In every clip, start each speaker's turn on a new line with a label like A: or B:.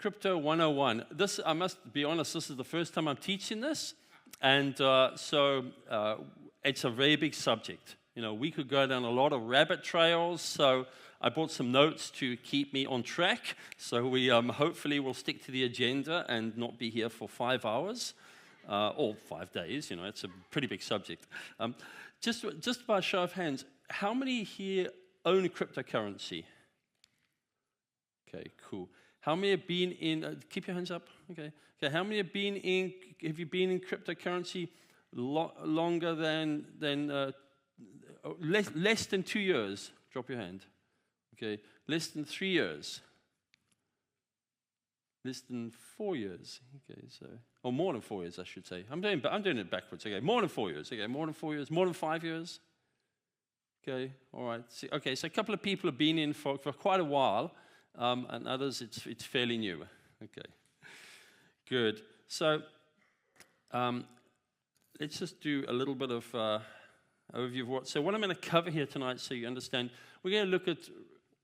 A: Crypto 101. This, I must be honest, this is the first time I'm teaching this, and so it's a very big subject. You know, we could go down a lot of rabbit trails, so I brought some notes to keep me on track. So we hopefully will stick to the agenda and not be here for 5 hours or 5 days. You know, it's a pretty big subject. Just by a show of hands, how many here own cryptocurrency? Okay, cool. How many have been in, keep your hands up, okay. Okay, how many have you been in cryptocurrency longer than less than 2 years? Drop your hand. Okay, less than 3 years. Less than 4 years. Okay, so, or more than 4 years, I should say. I'm doing it backwards. Okay, more than 4 years. Okay, more than 4 years. More than 5 years. Okay, all right. Okay, so a couple of people have been in for quite a while. And others, it's fairly new. Okay, good. So let's just do a little bit of overview of what. So what I'm going to cover here tonight, so you understand, we're going to look at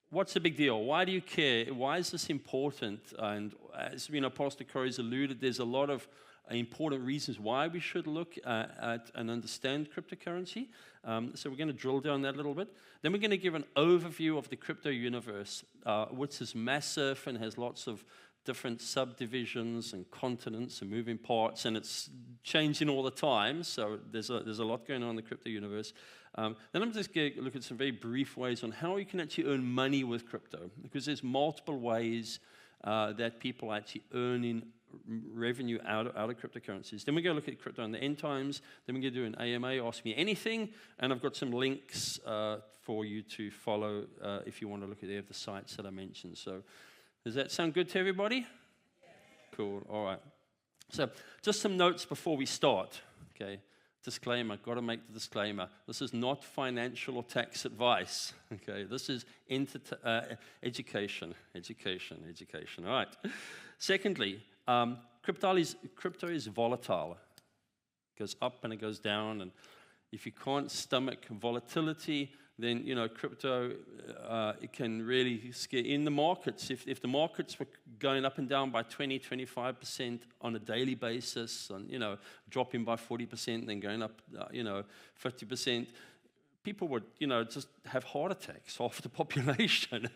A: what's the big deal. Why do you care? Why is this important? And as you know, Pastor Corey's alluded, there's a lot of important reasons why we should look at and understand cryptocurrency. So we're going to drill down that a little bit. Then we're going to give an overview of the crypto universe, which is massive and has lots of different subdivisions and continents and moving parts, and it's changing all the time. So there's a lot going on in the crypto universe. Then I'm just going to look at some very brief ways on how you can actually earn money with crypto, because there's multiple ways that people are actually earning revenue out of cryptocurrencies. Then we're going to look at crypto in the end times. Then we're going to do an AMA, Ask Me Anything, and I've got some links for you to follow if you want to look at any of the sites that I mentioned. So does that sound good to everybody? Yeah. Cool, all right. So just some notes before we start, okay? Disclaimer, got to make the disclaimer. This is not financial or tax advice, okay? This is education, all right. Secondly, crypto is volatile. It goes up and it goes down, and if you can't stomach volatility, then you know crypto it can really scare in the markets. If the markets were going up and down by 20-25% on a daily basis, and you know dropping by 40%, then going up 50%. People would, just have heart attacks, half the population.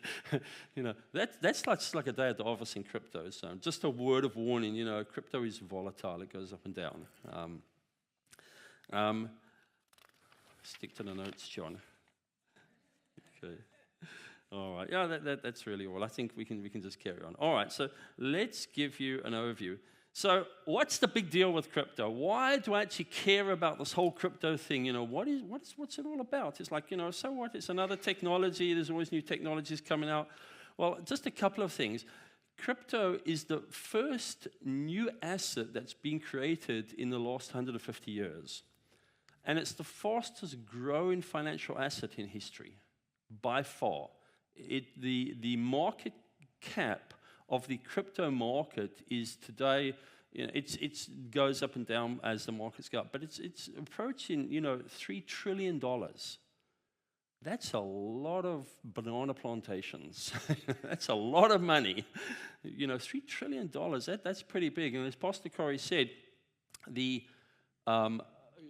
A: That's like a day at the office in crypto. So just a word of warning, crypto is volatile. It goes up and down. Stick to the notes, John. Okay. All right. Yeah, that's really all. I think we can just carry on. All right. So let's give you an overview. So what's the big deal with crypto? Why do I actually care about this whole crypto thing? What's it all about? It's like, so what? It's another technology. There's always new technologies coming out. Well, just a couple of things. Crypto is the first new asset that's been created in the last 150 years. And it's the fastest growing financial asset in history, by far. The market cap of the crypto market is today, it goes up and down as the markets go up, but it's approaching, $3 trillion. That's a lot of banana plantations. That's a lot of money. $3 trillion, that's pretty big. And as Pastor Corey said, the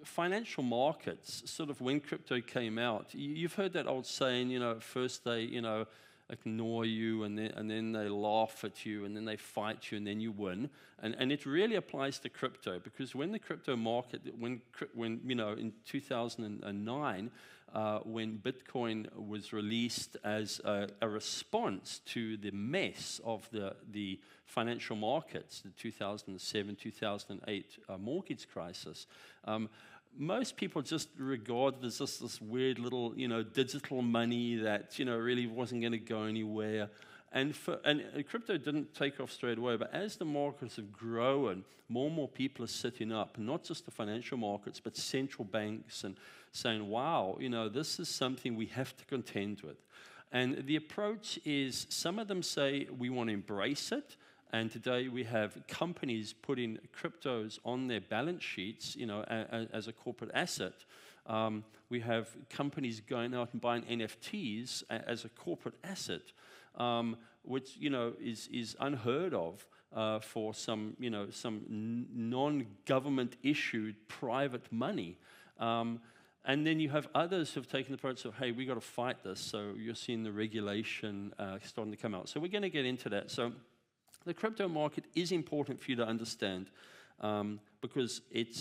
A: financial markets, sort of when crypto came out, you've heard that old saying, first they, ignore you, and then they laugh at you, and then they fight you, and then you win. And it really applies to crypto, because when the crypto market, when in 2009, when Bitcoin was released as a response to the mess of the financial markets, the 2007, 2008 mortgage crisis, most people just regard it as just this weird little, digital money that, really wasn't going to go anywhere. And crypto didn't take off straight away, but as the markets have grown, more and more people are sitting up, not just the financial markets, but central banks, and saying, wow, this is something we have to contend with. And the approach is, some of them say we want to embrace it. And today we have companies putting cryptos on their balance sheets, as a corporate asset. We have companies going out and buying NFTs as a corporate asset. which is unheard of for some non-government issued private money. And then you have others who have taken the approach of, hey, we got to fight this. So you're seeing the regulation starting to come out. So we're going to get into that. So the crypto market is important for you to understand because it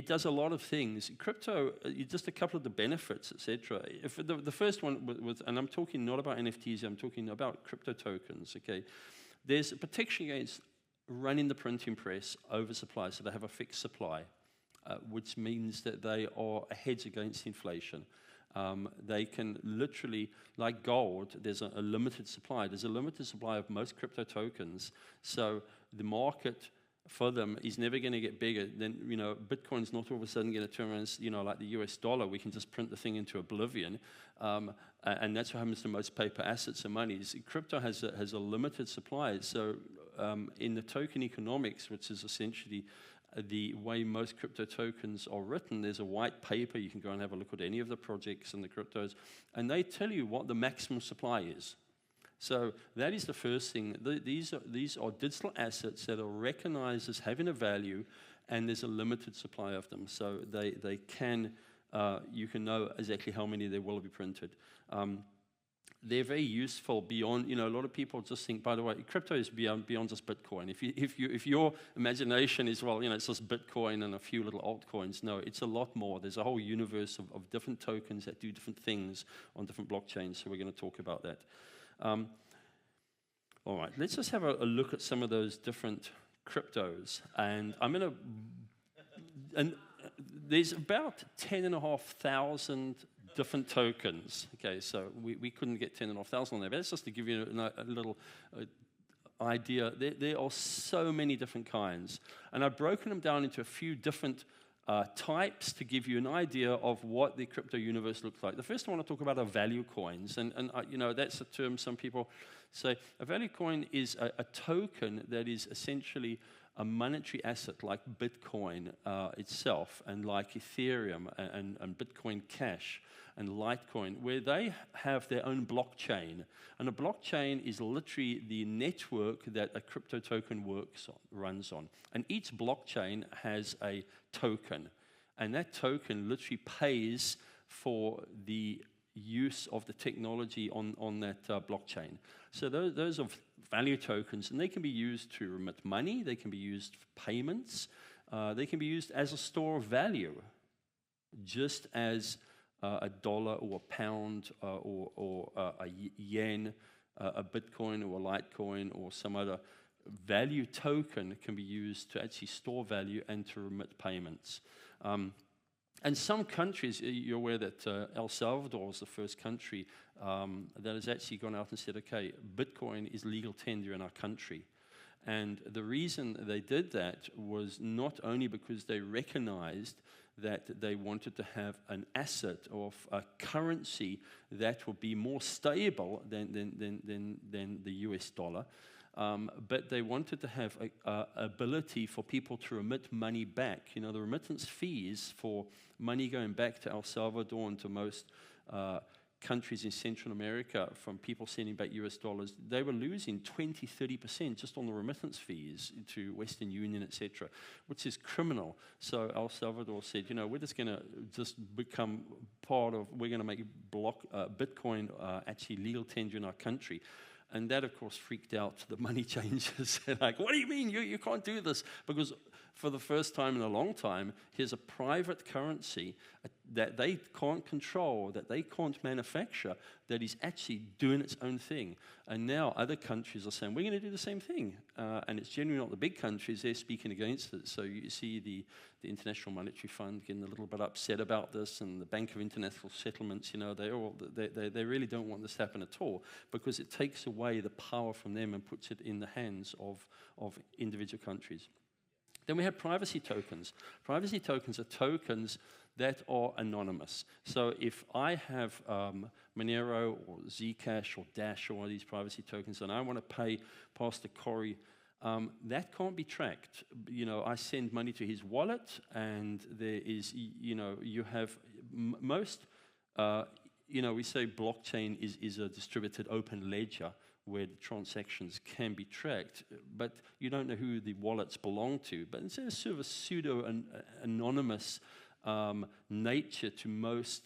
A: does a lot of things. Crypto, just a couple of the benefits, etc. The first one was, and I'm talking not about NFTs, I'm talking about crypto tokens, okay? There's a protection against running the printing press oversupply, so they have a fixed supply. Which means that they are a hedge against inflation. They can literally, like gold, there's a limited supply. There's a limited supply of most crypto tokens. So the market for them is never going to get bigger. Then, Bitcoin's not all of a sudden going to turn around, like the US dollar. We can just print the thing into oblivion. And that's what happens to most paper assets and monies. Crypto has a limited supply. So in the token economics, which is essentially the way most crypto tokens are written, there's a white paper. You can go and have a look at any of the projects and the cryptos, and they tell you what the maximum supply is. So that is the first thing. These are digital assets that are recognized as having a value, and there's a limited supply of them. So they can, you can know exactly how many there will be printed. They're very useful beyond, a lot of people just think, by the way, crypto is beyond just Bitcoin. If your imagination is, well, it's just Bitcoin and a few little altcoins, no, it's a lot more. There's a whole universe of different tokens that do different things on different blockchains, so we're going to talk about that. All right, let's just have a look at some of those different cryptos. And I'm going to, and there's about 10,500 different tokens. Okay, so we couldn't get 10,500 on there, but that's just to give you a little idea. There are so many different kinds, and I've broken them down into a few different types to give you an idea of what the crypto universe looks like. The first one I want to talk about are value coins, and that's a term some people say. A value coin is a token that is essentially a monetary asset like Bitcoin itself, and like Ethereum and Bitcoin Cash and Litecoin, where they have their own blockchain. And a blockchain is literally the network that a crypto token runs on. And each blockchain has a token. And that token literally pays for the use of the technology on that blockchain. So those are value tokens, and they can be used to remit money, they can be used for payments, they can be used as a store of value, just as a dollar or a pound or a yen, a Bitcoin or a Litecoin or some other value token can be used to actually store value and to remit payments. And some countries, you're aware that El Salvador is the first country that has actually gone out and said, okay, Bitcoin is legal tender in our country. And the reason they did that was not only because they recognized that they wanted to have an asset of a currency that will be more stable than the US dollar, but they wanted to have a ability for people to remit money back. The remittance fees for money going back to El Salvador and to most countries in Central America from people sending back US dollars, they were losing 20-30% just on the remittance fees to Western Union, etc., which is criminal. So El Salvador said, we're just going to become part of, we're going to make Bitcoin actually legal tender in our country. And that, of course, freaked out the money changers. They're like, what do you mean? You can't do this? Because for the first time in a long time, here's a private currency that they can't control, that they can't manufacture, that is actually doing its own thing. And now other countries are saying, we're going to do the same thing. And it's generally not the big countries, they're speaking against it. So you see the International Monetary Fund getting a little bit upset about this, and the Bank of International Settlements, they really don't want this to happen at all, because it takes away the power from them and puts it in the hands of individual countries. Then we have privacy tokens. Privacy tokens are tokens that are anonymous. So if I have Monero or Zcash or Dash or one of these privacy tokens, and I want to pay Pastor Corey, that can't be tracked. I send money to his wallet, and there is, you have most we say blockchain is a distributed open ledger where the transactions can be tracked, but you don't know who the wallets belong to. But it's a sort of a pseudo-anonymous nature to most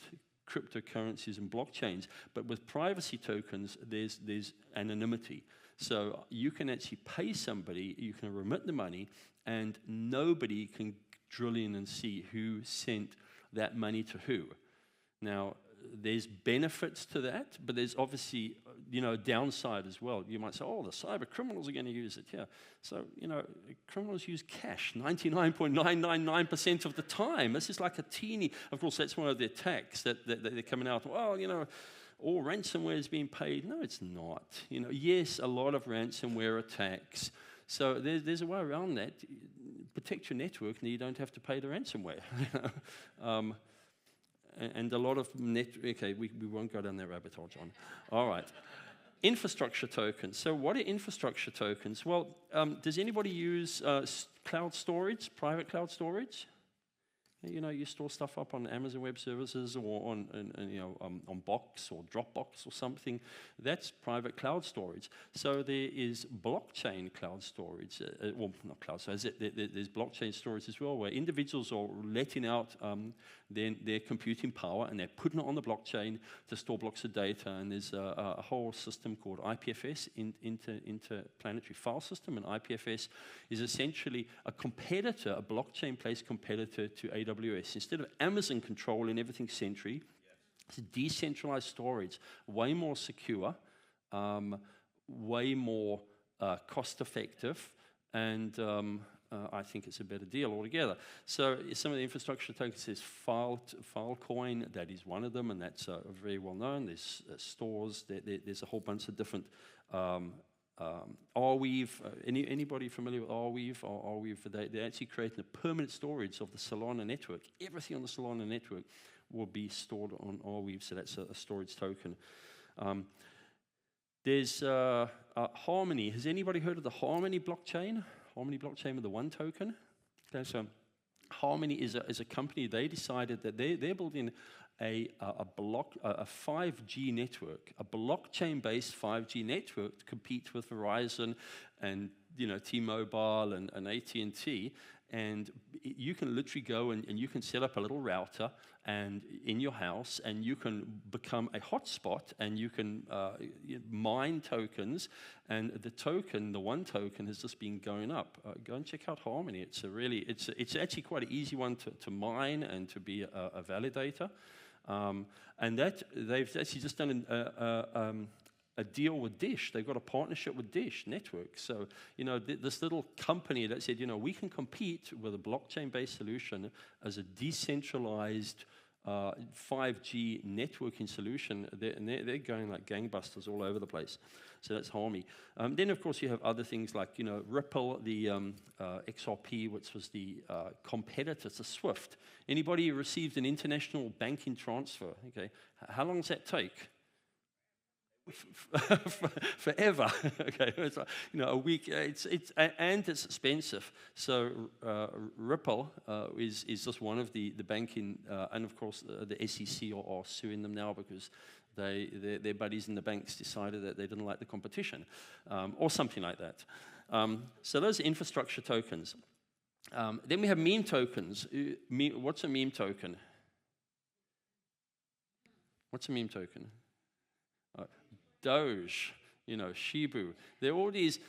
A: cryptocurrencies and blockchains. But with privacy tokens, there's anonymity. So you can actually pay somebody, you can remit the money, and nobody can drill in and see who sent that money to who. Now, there's benefits to that, but there's obviously, a downside as well. You might say, oh, the cyber criminals are going to use it. Yeah. So, criminals use cash 99.999% of the time. This is like a teeny, of course, that's one of the attacks that they're coming out. Well, all ransomware is being paid. No, it's not. Yes, a lot of ransomware attacks. So there's a way around that. Protect your network, and you don't have to pay the ransomware. And a lot of okay, we won't go down that rabbit hole, John. All right. Infrastructure tokens. So what are infrastructure tokens? Well, does anybody use cloud storage, private cloud storage? You store stuff up on Amazon Web Services or on Box or Dropbox or something. That's private cloud storage. So there is blockchain cloud storage. Well, not cloud storage. There's blockchain storage as well, where individuals are letting out their computing power and they're putting it on the blockchain to store blocks of data. And there's a whole system called IPFS, Interplanetary File System. And IPFS is essentially a competitor, a blockchain-based competitor to AWS. Instead of Amazon controlling everything centrally, it's decentralized storage, way more secure, way more cost-effective, and I think it's a better deal altogether. So some of the infrastructure tokens is Filecoin, that is one of them, and that's very well known. There's stores, there's a whole bunch of different Arweave, anybody familiar with Arweave? Arweave, they're actually creating a permanent storage of the Solana network. Everything on the Solana network will be stored on Arweave, so that's a storage token. There's Harmony. Has anybody heard of the Harmony blockchain? Harmony blockchain with the one token? Okay, so Harmony is a company. They decided that they're building a 5G network, a blockchain-based 5G network to compete with Verizon and T-Mobile and AT&T. And you can literally go and you can set up a little router and in your house, and you can become a hotspot, and you can mine tokens. And the one token has just been going up. Go and check out Harmony. It's actually quite an easy one to mine and to be a validator. And that they've actually just done a deal with Dish. They've got a partnership with Dish Network. So, this little company that said, we can compete with a blockchain-based solution as a decentralized 5G networking solution. They're going like gangbusters all over the place. So that's Harmony. Then, of course, you have other things like, Ripple, the XRP, which was the competitor to SWIFT. Anybody who received an international banking transfer, okay, how long does that take? Forever. Okay, it's like, a week. It's expensive. So Ripple is just one of the banking, and of course the SEC are suing them now because their buddies in the banks decided that they didn't like the competition, or something like that. So those are infrastructure tokens. Then we have meme tokens. What's a meme token? What's a meme token? Doge, Shibu. They're all these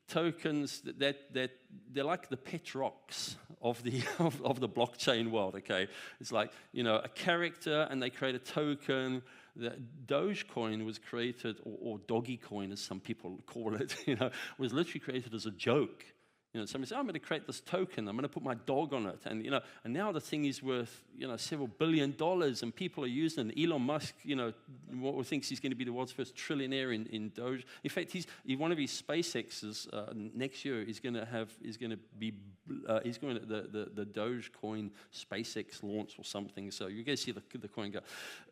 A: tokens that they're like the pet rocks of the of the blockchain world. Okay, it's like a character, and they create a token. The Dogecoin was created, or Doggy Coin, as some people call it. Was literally created as a joke. Somebody said, I'm going to create this token. I'm going to put my dog on it. And, and now the thing is worth, several $1 billion, and people are using it. Elon Musk, thinks he's going to be the world's first trillionaire in Doge. In fact, one of his SpaceX's next year the Dogecoin SpaceX launch or something. So you're going to see the coin go.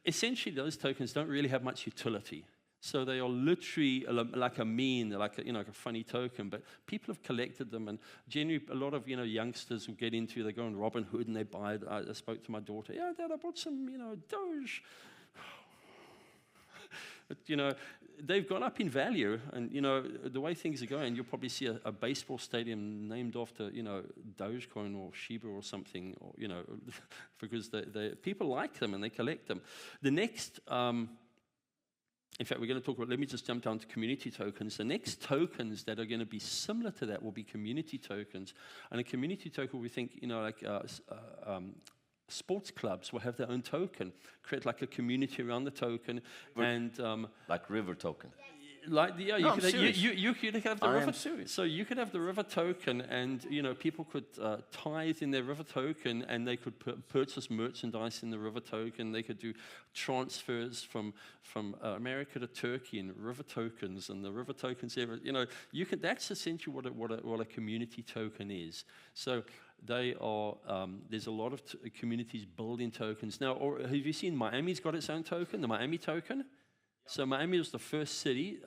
A: Essentially, those tokens don't really have much utility. So they are literally like a meme, like a funny token. But people have collected them, and generally a lot of youngsters who get into. They go on Robinhood and they buy it. I spoke to my daughter. Yeah, Dad, I bought some Doge. But, they've gone up in value. And, the way things are going, you'll probably see a baseball stadium named after, Dogecoin or Shiba or something, or, because people like them and they collect them. The next... in fact, we're going to talk about, let me just jump down to community tokens. The next tokens that are going to be similar to that will be community tokens. And a community token, we think, sports clubs will have their own token, create like a community around the token.
B: Like river token.
A: You could have the river. So you could have the river token, and people could tithe in their river token, and they could purchase merchandise in the river token. They could do transfers from America to Turkey in river tokens, and the river tokens. That's essentially what a community token is. So they are. There's a lot of communities building tokens now. Or have you seen Miami's got its own token, the Miami token? So Miami was the first city.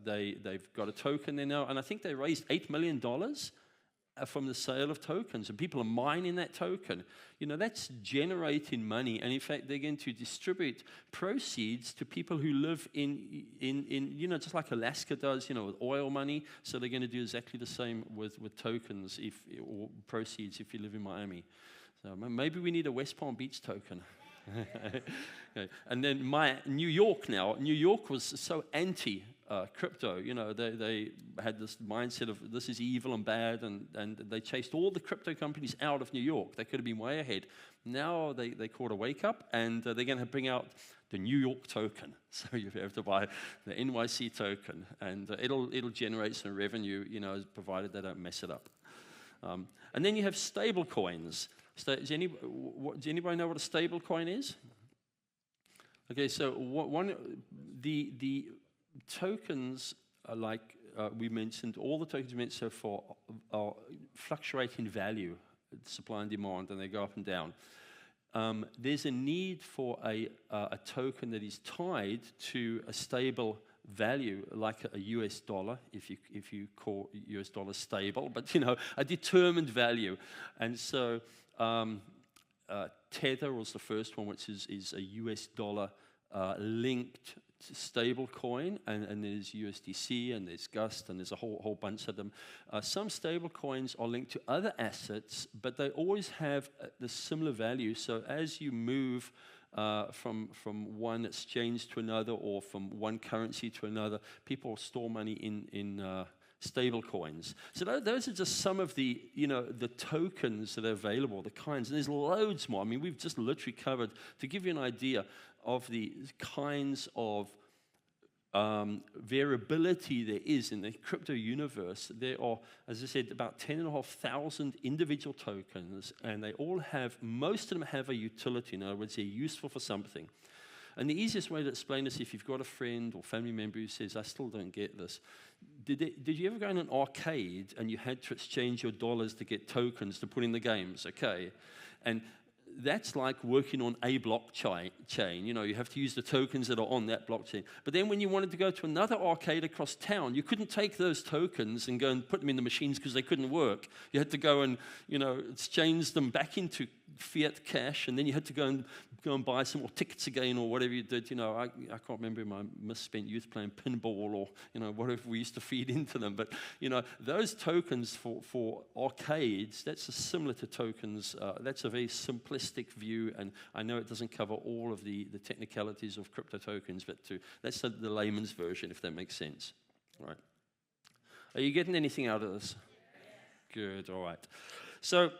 A: They've got a token there now, and I think they raised $8 million from the sale of tokens, and people are mining that token. That's generating money, and in fact, they're going to distribute proceeds to people who live in just like Alaska does, with oil money. So they're going to do exactly the same with tokens or proceeds if you live in Miami. So maybe we need a West Palm Beach token. Okay. And then New York was so anti crypto. They had this mindset of this is evil and bad, and they chased all the crypto companies out of New York. They could have been way ahead. Now they caught a wake up, and they're going to bring out the New York token. So you have to buy the NYC token, and it'll generate some revenue, provided they don't mess it up. And then you have stable coins. Does anybody know what a stable coin is? Okay, so the tokens are like we mentioned, all the tokens we mentioned so far are fluctuating value, supply and demand, and they go up and down. There's a need for a token that is tied to a stable value, like a US dollar, if you call US dollar stable, but a determined value. And so Tether was the first one, which is a US dollar linked stable coin, and there's USDC, and there's Gust, and there's a whole bunch of them. Some stable coins are linked to other assets, but they always have the similar value. So as you move from one exchange to another, or from one currency to another, people store money in stable coins. So those are just some of the tokens that are available, the kinds, and there's loads more. I mean, we've just literally covered, to give you an idea of the kinds of variability there is in the crypto universe. There are, as I said, about 10,500 individual tokens, and most of them have a utility. In other words, they're useful for something. And the easiest way to explain this, if you've got a friend or family member who says, I still don't get this, did you ever go in an arcade and you had to exchange your dollars to get tokens to put in the games, okay? And that's like working on a blockchain. You have to use the tokens that are on that blockchain. But then when you wanted to go to another arcade across town, you couldn't take those tokens and go and put them in the machines because they couldn't work. You had to go and, exchange them back into fiat cash, and then you had to go and buy some more tickets again, or whatever you did. I can't remember my misspent youth playing pinball, or whatever we used to feed into them. But those tokens for arcades, that's similar to tokens. That's a very simplistic view, and I know it doesn't cover all of the technicalities of crypto tokens, but that's the layman's version, if that makes sense. All right. Are you getting anything out of this? Good. All right. So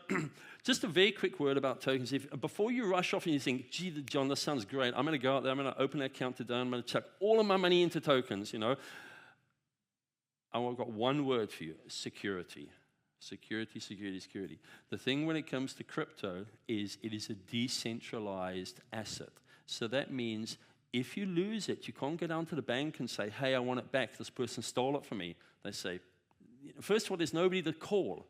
A: just a very quick word about tokens. Before you rush off and you think, gee, John, this sounds great. I'm going to go out there, I'm going to open an account today, I'm going to chuck all of my money into tokens, I've got one word for you: security. Security, security, security. The thing when it comes to crypto is it is a decentralized asset. So that means if you lose it, you can't go down to the bank and say, hey, I want it back. This person stole it from me. They say, first of all, there's nobody to call.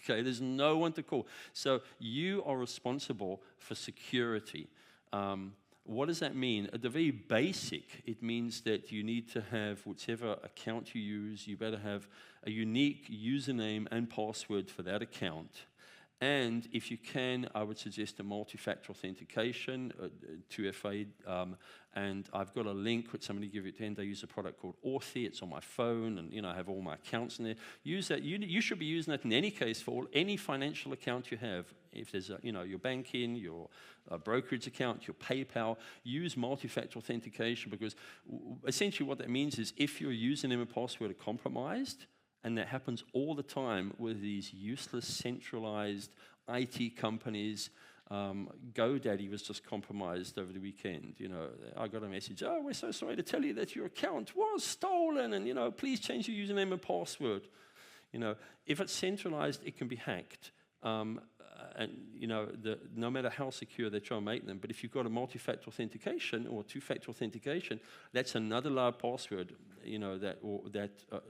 A: Okay, there's no one to call. So you are responsible for security. What does that mean? At the very basic, it means that you need to have whichever account you use, you better have a unique username and password for that account. And if you can, I would suggest a multi-factor authentication, 2FA. And I've got a link which somebody give it to. I use a product called Authy. It's on my phone, and I have all my accounts in there. Use that. You should be using that in any case for any financial account you have. If there's your banking, your brokerage account, your PayPal, use multi-factor authentication, because essentially what that means is if your username and password are compromised, and that happens all the time with these useless centralized IT companies. GoDaddy was just compromised over the weekend. I got a message, oh, we're so sorry to tell you that your account was stolen, and please change your username and password. If it's centralized, it can be hacked. And no matter how secure they try and make them, but if you've got a multi-factor authentication or two-factor authentication, that's another loud password, that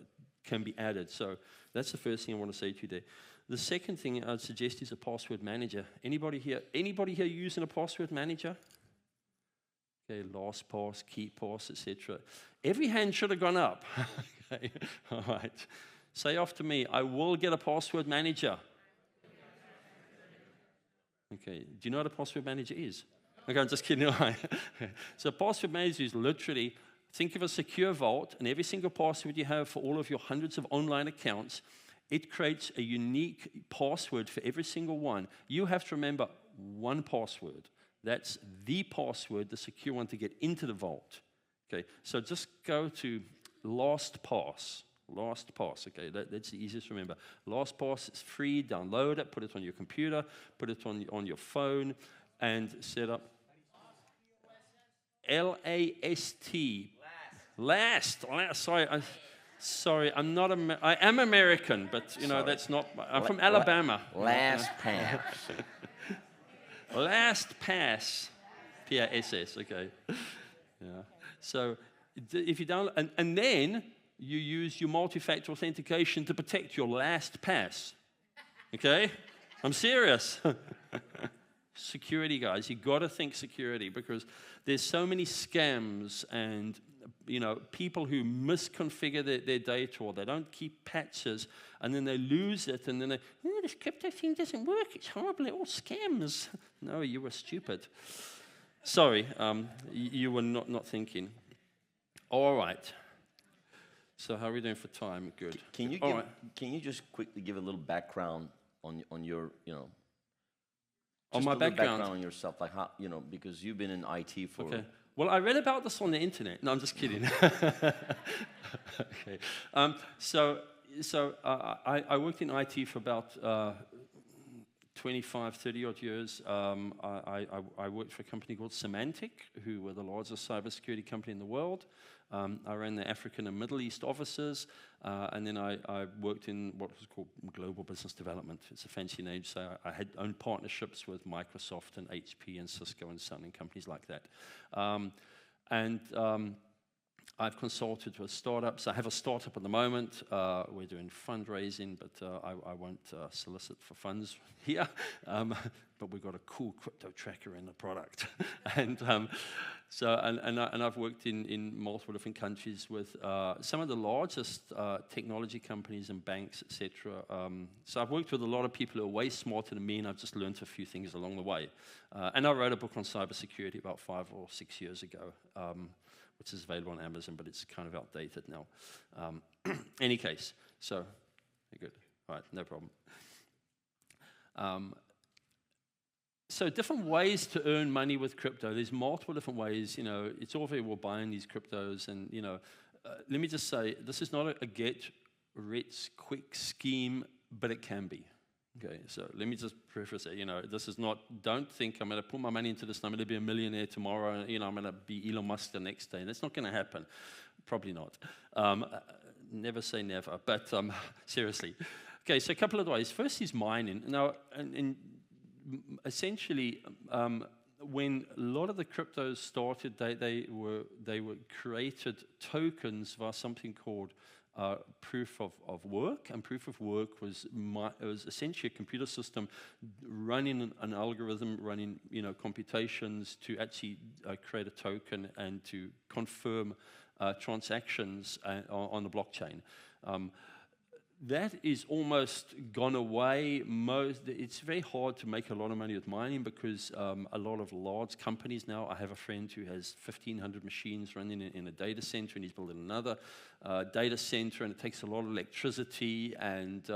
A: can be added. So that's the first thing I want to say to you there. The second thing I'd suggest is a password manager. Anybody here using a password manager? Okay, LastPass, KeePass, etc. Every hand should have gone up. Okay, all right. Say after me, I will get a password manager. Okay, do you know what a password manager is? Okay, I'm just kidding. So a password manager is literally, think of a secure vault, and every single password you have for all of your hundreds of online accounts, it creates a unique password for every single one. You have to remember one password. That's the password, the secure one to get into the vault. Okay, so just go to LastPass. LastPass, okay, that's the easiest to remember. LastPass is free, download it, put it on your computer, put it on your phone, and set up. L-A-S-T. Last. Sorry, I am American, but that's not. I'm from Alabama.
B: LastPass.
A: LastPass. P-A-S-S. Okay. Yeah. So if you download, and then you use your multi-factor authentication to protect your LastPass. Okay, I'm serious. Security, guys, you got to think security, because there's so many scams and people who misconfigure their data, or they don't keep patches, and then they lose it, and then this crypto thing doesn't work. It's horrible. They're all scams. No, you were stupid. Sorry, you were not thinking. All right. So how are we doing for time? Good.
B: Can you just quickly give a little background on your
A: on my background
B: on yourself, like how because you've been in IT for.
A: Okay. Well, I read about this on the internet. No, I'm just kidding. Okay. So I worked in IT for about 25, 30 odd years. I worked for a company called Symantec, who were the largest cybersecurity company in the world. I ran the African and Middle East offices, and then I worked in what was called global business development. It's a fancy name. So I had owned partnerships with Microsoft and HP and Cisco and Sun and companies like that. I've consulted with startups. I have a startup at the moment. We're doing fundraising, but I won't solicit for funds here. But we've got a cool crypto tracker in the product. And I've worked in multiple different countries with some of the largest technology companies and banks, etc. So I've worked with a lot of people who are way smarter than me, and I've just learned a few things along the way. And I wrote a book on cybersecurity about 5 or 6 years ago, which is available on Amazon, but it's kind of outdated now. Any case, so you're good. All right, no problem. So different ways to earn money with crypto. There's multiple different ways. It's all very well buying these cryptos, and let me just say, this is not a get-rich-quick scheme, but it can be. Okay, so let me just preface it. This is not. Don't think I'm going to put my money into this and I'm going to be a millionaire tomorrow. I'm going to be Elon Musk the next day. That's not going to happen. Probably not. Never say never. But seriously, okay. So a couple of ways. First is mining. Now, and essentially, when a lot of the cryptos started, they were created tokens via something called proof of work, and proof of work was essentially a computer system running an algorithm, running computations to actually create a token and to confirm transactions on the blockchain. that is almost gone away. It's very hard to make a lot of money with mining because a lot of large companies now. I have a friend who has 1,500 machines running in a data center, and he's building another data center, and it takes a lot of electricity, and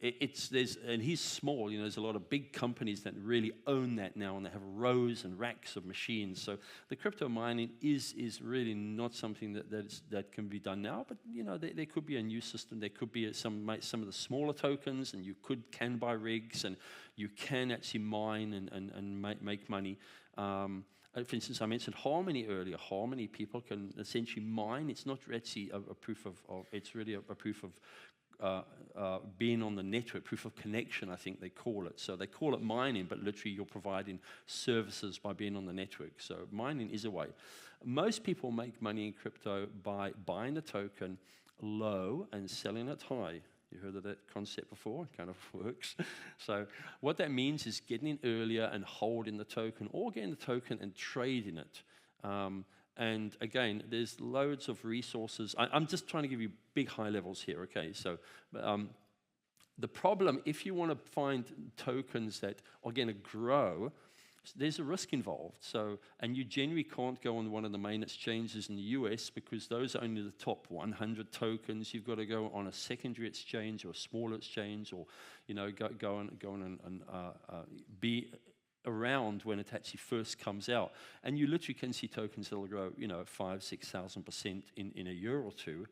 A: and he's small. There's a lot of big companies that really own that now, and they have rows and racks of machines. So the crypto mining is really not something that can be done now. But there could be a new system. There could be some of the smaller tokens, and you can buy rigs, and you can actually mine and make money. For instance, I mentioned Harmony earlier. Harmony, people can essentially mine. It's not actually a proof of it's really a proof of being on the network, proof of connection, I think they call it. So they call it mining, but literally you're providing services by being on the network. So mining is a way. Most people make money in crypto by buying the token low and selling it high. You heard of that concept before? It kind of works. So what that means is getting in earlier and holding the token, or getting the token and trading it. And again, there's loads of resources. I'm just trying to give you big high levels here, okay? So the problem, if you want to find tokens that are going to grow, there's a risk involved. So, and you generally can't go on one of the main exchanges in the US because those are only the top 100 tokens. You've got to go on a secondary exchange or a smaller exchange, or go on and be around when it actually first comes out. And you literally can see tokens that will grow 5,000-6,000% in a year or two.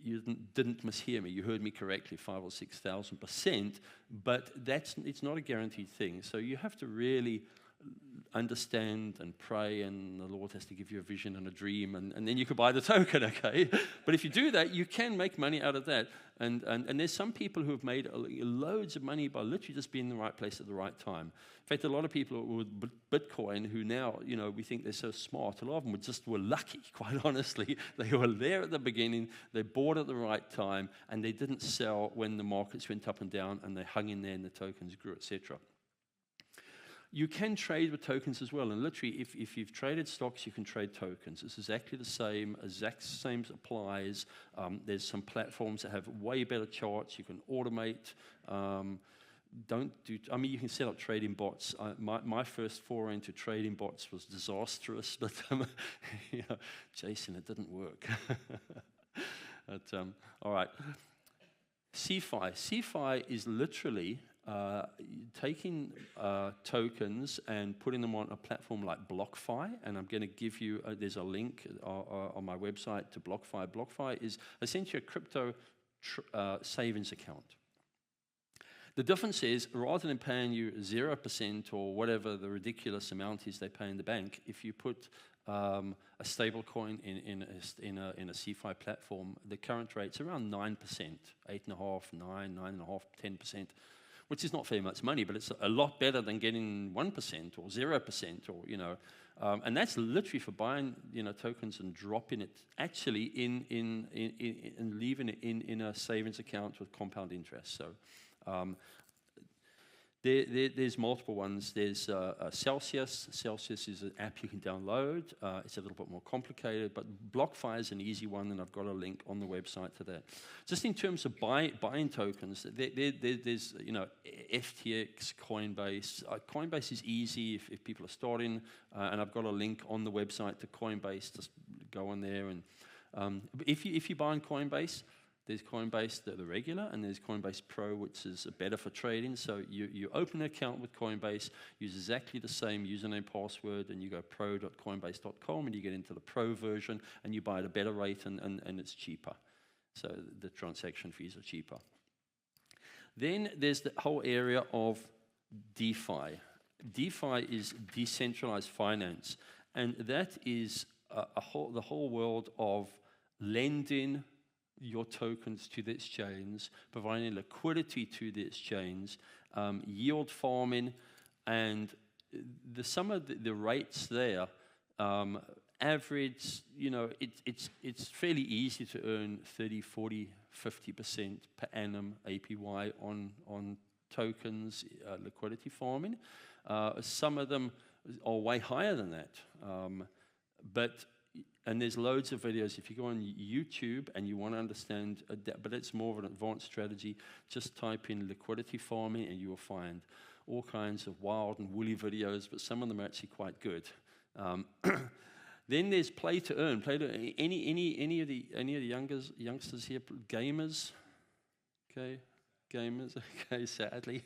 A: You didn't mishear me. You heard me correctly, 5,000 or 6,000%. But it's not a guaranteed thing. So you have to really understand and pray, and the Lord has to give you a vision and a dream, and then you could buy the token, okay? But if you do that, you can make money out of that. And there's some people who have made loads of money by literally just being in the right place at the right time. In fact, a lot of people with Bitcoin who now, we think they're so smart, a lot of them were lucky, quite honestly. They were there at the beginning, they bought at the right time, and they didn't sell when the markets went up and down, and they hung in there and the tokens grew, etc. You can trade with tokens as well, and literally, if you've traded stocks, you can trade tokens. It's exactly the same. Exact same applies. There's some platforms that have way better charts. You can automate. You can set up trading bots. My first foray into trading bots was disastrous, but Jason, it didn't work. But, all right. CeFi. CeFi is literally taking tokens and putting them on a platform like BlockFi, and I'm going to give you, there's a link on my website to BlockFi. BlockFi is essentially a crypto savings account. The difference is, rather than paying you 0% or whatever the ridiculous amount is they pay in the bank, if you put a stable coin in a CeFi platform, the current rate's around 9%, 8.5%, 9%, 9.5%, 10%. Which is not very much money, but it's a lot better than getting 1% or 0%, or and that's literally for buying tokens and dropping it actually in and leaving it in a savings account with compound interest. So there's multiple ones. There's Celsius. Celsius is an app you can download. It's a little bit more complicated, but BlockFi is an easy one, and I've got a link on the website to that. Just in terms of buying tokens, there's FTX, Coinbase. Coinbase is easy if people are starting, and I've got a link on the website to Coinbase. Just go on there, and if you buy on Coinbase, there's Coinbase, the regular, and there's Coinbase Pro, which is better for trading. So you open an account with Coinbase, use exactly the same username, password, and you go pro.coinbase.com, and you get into the Pro version, and you buy at a better rate, and it's cheaper. So the transaction fees are cheaper. Then there's the whole area of DeFi. DeFi is decentralized finance, and that is the whole world of lending your tokens to the exchange, providing liquidity to the exchange, yield farming, and some of the rates there average, it's fairly easy to earn 30, 40, 50% per annum APY on tokens, liquidity farming. Some of them are way higher than that. But And there's loads of videos. If you go on YouTube and you want to understand, but it's more of an advanced strategy, just type in liquidity farming and you will find all kinds of wild and woolly videos, but some of them are actually quite good. Then there's play to earn. Any of the youngsters here, gamers? Okay, gamers. Okay, sadly.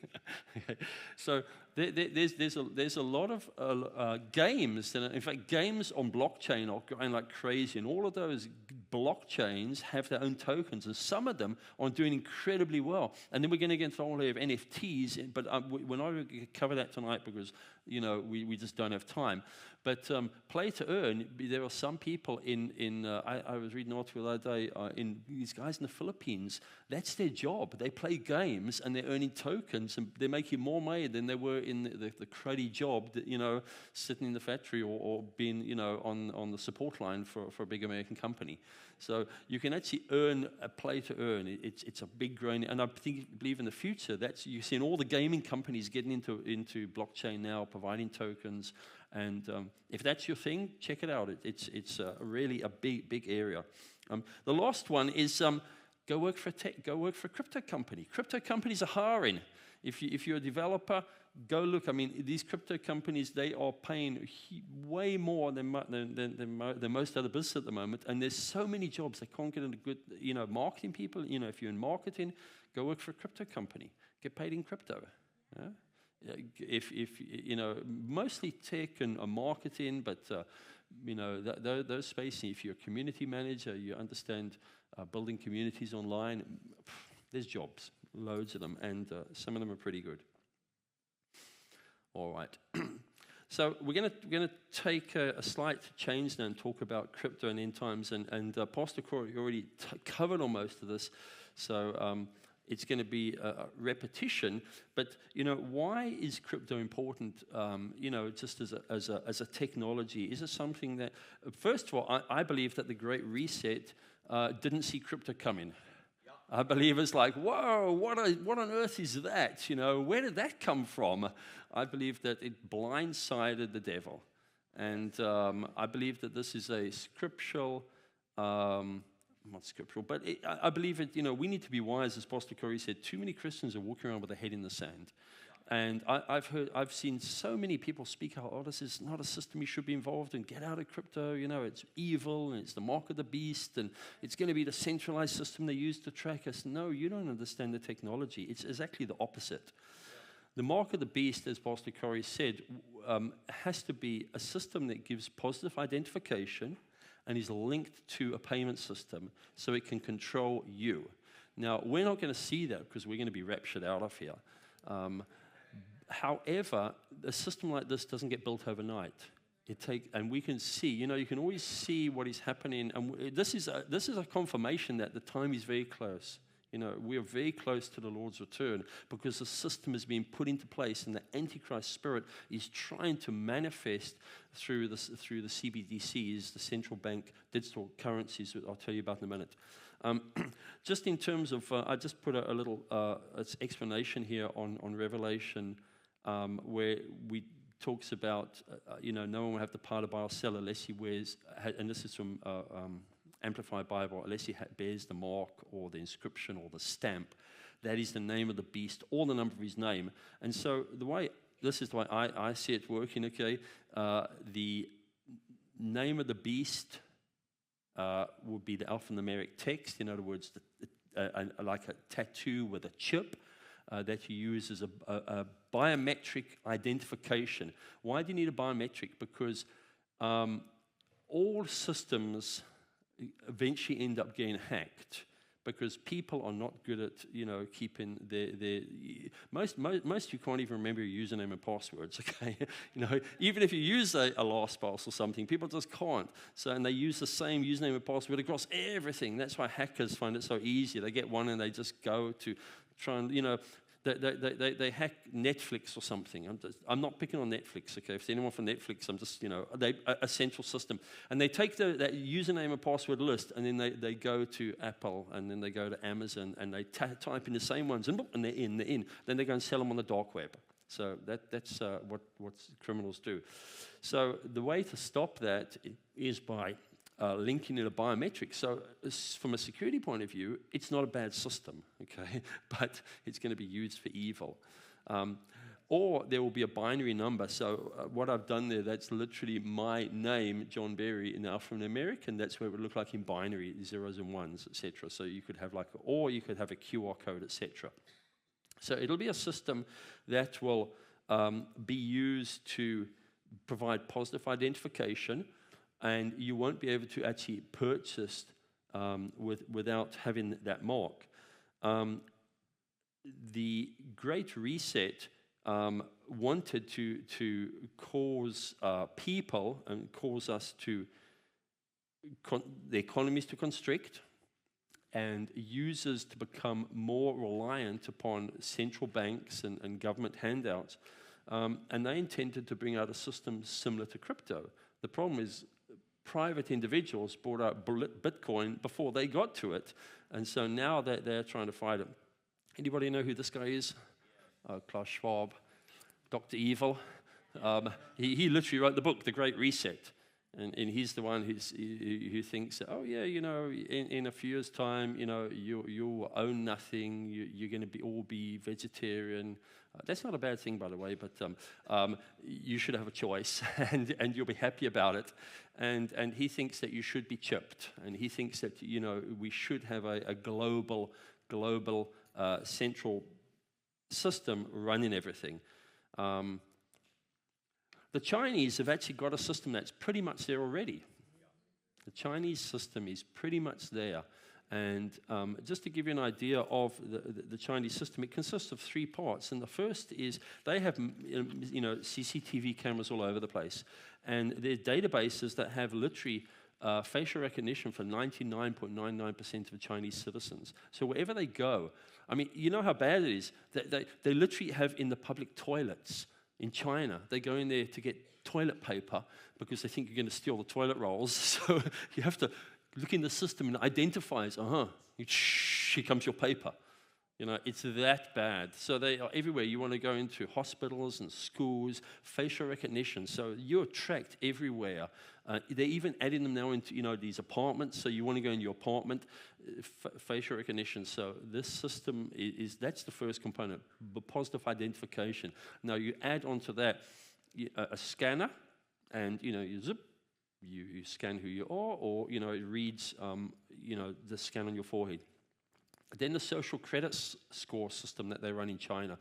A: Okay. So there's a lot of games that, in fact, games on blockchain are going like crazy, and all of those blockchains have their own tokens, and some of them are doing incredibly well. And then we're going to get into the whole area of NFTs, but we're not going to cover that tonight because we just don't have time. But play to earn, there are some people I was reading an article the other day, in these guys in the Philippines, that's their job. They play games and they're earning tokens, and they're making more money than they were in the cruddy job that, sitting in the factory or being, on the support line for a big American company. So you can actually earn a play to earn. It's a big growing, and I believe in the future you're seeing all the gaming companies getting into blockchain now, providing tokens. And if that's your thing, check it out. It's really a big area. The last one is go work for a crypto company. Crypto companies are hiring. If you're a developer, go look. I mean, these crypto companies, they are paying way more than most other businesses at the moment. And there's so many jobs. They can't get into good, marketing people. If you're in marketing, go work for a crypto company. Get paid in crypto. Yeah? If mostly tech and marketing, but those spaces. If you're a community manager, you understand building communities online. There's jobs, loads of them, and some of them are pretty good. All right. So we're going to take a slight change now and talk about crypto and end times. And Pastor Corey already covered on most of this. So it's going to be a repetition. But why is crypto important? Just as a technology, is it something that? First of all, I believe that the Great Reset didn't see crypto coming. I believe it's like, whoa, what on earth is that? Where did that come from? I believe that it blindsided the devil. And I believe that this is a scriptural, not scriptural, but I believe it, we need to be wise, as Pastor Corey said. Too many Christians are walking around with their head in the sand. And I've seen so many people speak out, this is not a system you should be involved in. Get out of crypto, it's evil, and it's the mark of the beast, and it's going to be the centralized system they use to track us. No, you don't understand the technology. It's exactly the opposite. The mark of the beast, as Pastor Corey said, has to be a system that gives positive identification and is linked to a payment system so it can control you. Now, we're not going to see that because we're going to be raptured out of here. However, a system like this doesn't get built overnight. And we can see, you can always see what is happening. And this is a confirmation that the time is very close. We are very close to the Lord's return because the system has been put into place, and the Antichrist spirit is trying to manifest through the CBDCs, the central bank digital currencies, that I'll tell you about in a minute. Just in terms of, I just put a little explanation here on Revelation, where we talks about, no one will have the power to buy or sell unless he wears, and this is from Amplified Bible, unless he bears the mark or the inscription or the stamp. That is the name of the beast or the number of his name. And so this is the way I see it working, okay? The name of the beast would be the alphanumeric text. In other words, like a tattoo with a chip that you use as a biometric identification. Why do you need a biometric? Because all systems eventually end up getting hacked because people are not good at keeping their most you can't even remember your username and passwords. Okay, even if you use a LastPass or something, people just can't. So and they use the same username and password across everything. That's why hackers find it so easy. They get one and they just go to try and They hack Netflix or something. I'm not picking on Netflix, okay? If there's anyone from Netflix, I'm just, a central system. And they take that username and password list, and then they go to Apple, and then they go to Amazon, and they type in the same ones, and they're in. Then they go and sell them on the dark web. So that's what criminals do. So the way to stop that is by linking in a biometric. So from a security point of view, it's not a bad system, okay? But it's going to be used for evil. Or there will be a binary number. So what I've done there, that's literally my name, John Berry, in alphanumeric, and that's what it would look like in binary, zeros and ones, etc. So you could have or you could have a QR code, etc. So it'll be a system that will be used to provide positive identification, and you won't be able to actually purchase without having that mark. The Great Reset wanted to cause people and cause us to the economies to constrict and users to become more reliant upon central banks and government handouts. And they intended to bring out a system similar to crypto. The problem is private individuals bought out Bitcoin before they got to it. And so now they're trying to fight it. Anybody know who this guy is? Klaus Schwab, Dr. Evil. He literally wrote the book, The Great Reset. And he's the one who thinks, oh yeah, in a few years' time, you'll own nothing. You're going to all be vegetarian. That's not a bad thing, by the way. But you should have a choice, and you'll be happy about it. And he thinks that you should be chipped, and he thinks that we should have a global central system running everything. The Chinese have actually got a system that's pretty much there already. The Chinese system is pretty much there. And just to give you an idea of the Chinese system, it consists of 3 parts. And the first is they have CCTV cameras all over the place. And their databases that have literally facial recognition for 99.99% of Chinese citizens. So wherever they go, I mean, you know how bad it is. They literally have in the public toilets in China, they go in there to get toilet paper because they think you're going to steal the toilet rolls. So you have to look in the system and identifies, here comes your paper. It's that bad. So they are everywhere. You want to go into hospitals and schools, facial recognition. So you're tracked everywhere. They're even adding them now into these apartments. So you want to go in your apartment, facial recognition. So this system that's the first component, positive identification. Now you add onto that a scanner, and you zip. You scan who you are, or it reads the scan on your forehead. Then the social credit score system that they run in China.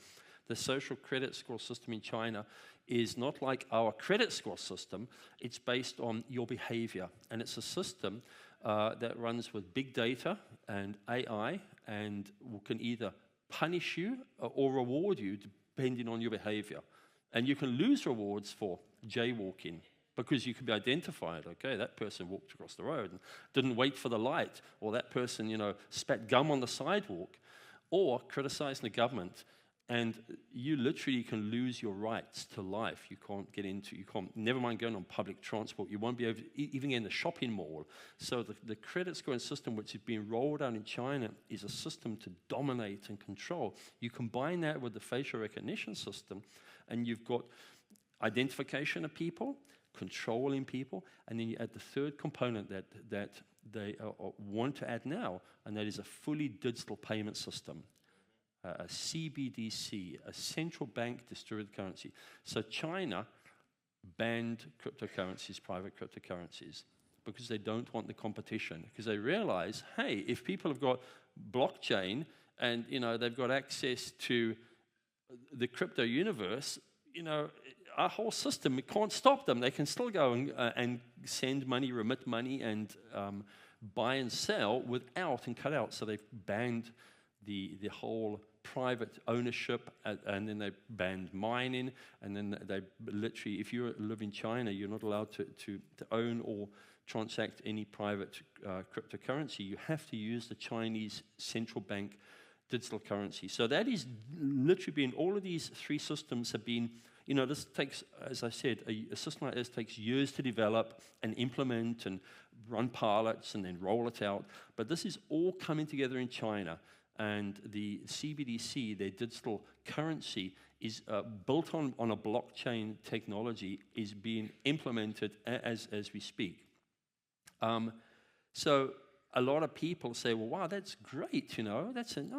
A: The social credit score system in China is not like our credit score system. It's based on your behavior. And it's a system that runs with big data and AI and can either punish you or reward you depending on your behavior. And you can lose rewards for jaywalking, because you can be identified. Okay, that person walked across the road and didn't wait for the light, or that person, spat gum on the sidewalk, or criticizing the government, and you literally can lose your rights to life. You can't, never mind going on public transport, you won't be able to even get in the shopping mall. So the credit scoring system, which is being rolled out in China, is a system to dominate and control. You combine that with the facial recognition system, and you've got identification of people, controlling people, and then you add the third component that they want to add now, and that is a fully digital payment system, a CBDC, a central bank distributed currency. So China banned cryptocurrencies, private cryptocurrencies, because they don't want the competition, because they realize, hey, if people have got blockchain and they've got access to the crypto universe, our whole system, we can't stop them. They can still go and send money, remit money, and buy and sell without and cut out. So they've banned the whole private ownership, and then they banned mining, and then they literally, if you live in China, you're not allowed to own or transact any private cryptocurrency. You have to use the Chinese central bank digital currency. So that is literally been, all of these 3 systems have been, this takes, as I said, a system like this takes years to develop and implement and run pilots and then roll it out. But this is all coming together in China. And the CBDC, their digital currency, is built on a blockchain technology, is being implemented as we speak. So a lot of people say, well, wow, that's great, no,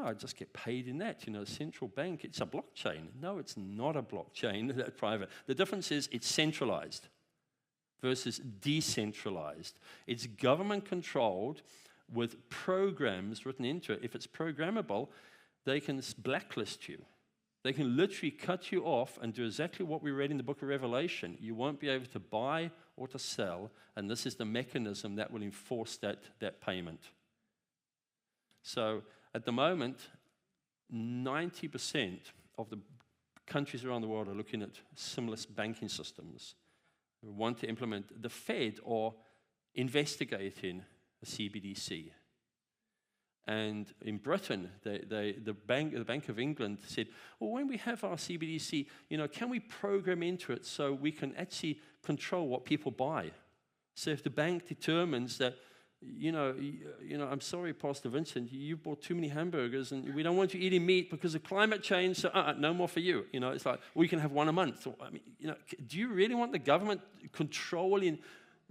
A: I just get paid in that, central bank, it's a blockchain. No, it's not a blockchain, that private. The difference is it's centralized versus decentralized. It's government controlled with programs written into it. If it's programmable, they can blacklist you. They can literally cut you off and do exactly what we read in the book of Revelation. You won't be able to buy or to sell, and this is the mechanism that will enforce that payment. So at the moment, 90% of the countries around the world are looking at similar banking systems. We want to implement. The Fed are investigating a CBDC. And in Britain, the Bank of England said, well, when we have our CBDC, can we program into it so we can actually control what people buy? So if the bank determines that, I'm sorry, Pastor Vincent, you bought too many hamburgers and we don't want you eating meat because of climate change, so no more for you. It's like, we can have one a month. Do you really want the government controlling,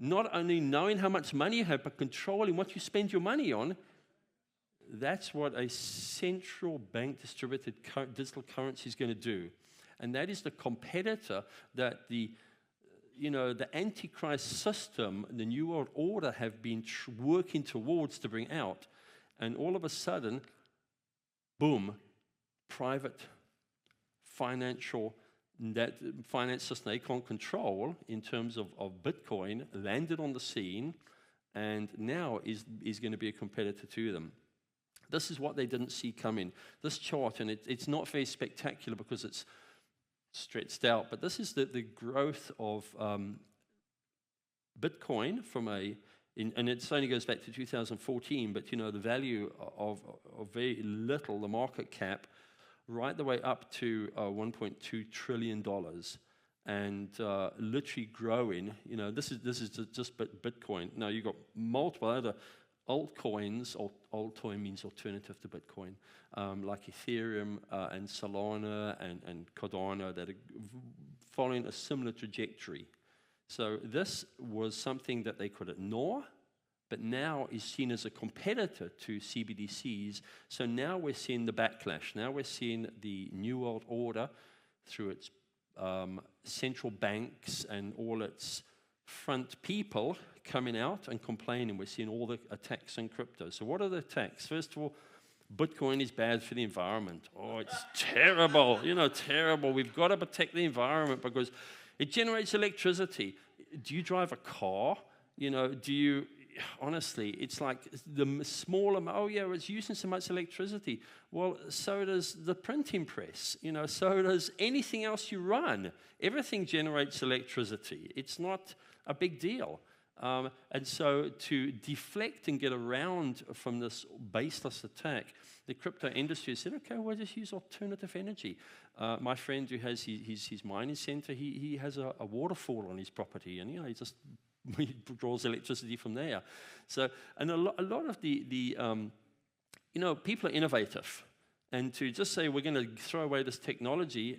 A: not only knowing how much money you have, but controlling what you spend your money on? That's what a central bank distributed digital currency is going to do. And that is the competitor that the Antichrist system, the New World Order, have been working towards to bring out. And all of a sudden, boom, private finance system they can't control in terms of Bitcoin landed on the scene and now is going to be a competitor to them. This is what they didn't see coming. This chart, and it's not very spectacular because it's stretched out, but this is the growth of Bitcoin and it only goes back to 2014, but the value of very little, the market cap, right the way up to $1.2 trillion, and literally growing. This is just Bitcoin. Now you've got multiple other altcoins, or altcoin means alternative to Bitcoin, like Ethereum and Solana and Cardano that are following a similar trajectory. So this was something that they could ignore, but now is seen as a competitor to CBDCs. So now we're seeing the backlash. Now we're seeing the New World Order through its central banks and all its front people coming out and complaining. We're seeing all the attacks on crypto. So what are the attacks? First of all, Bitcoin is bad for the environment. Oh, it's terrible, terrible. We've got to protect the environment because it generates electricity. Do you drive a car? Honestly, it's like the small amount, oh yeah, it's using so much electricity. Well, so does the printing press, so does anything else you run. Everything generates electricity. It's not a big deal. And so to deflect and get around from this baseless attack, the crypto industry said, okay, we'll just use alternative energy. My friend who has his mining center, he has a waterfall on his property, and he draws electricity from there. So, and a lot of the people are innovative. And to just say we're going to throw away this technology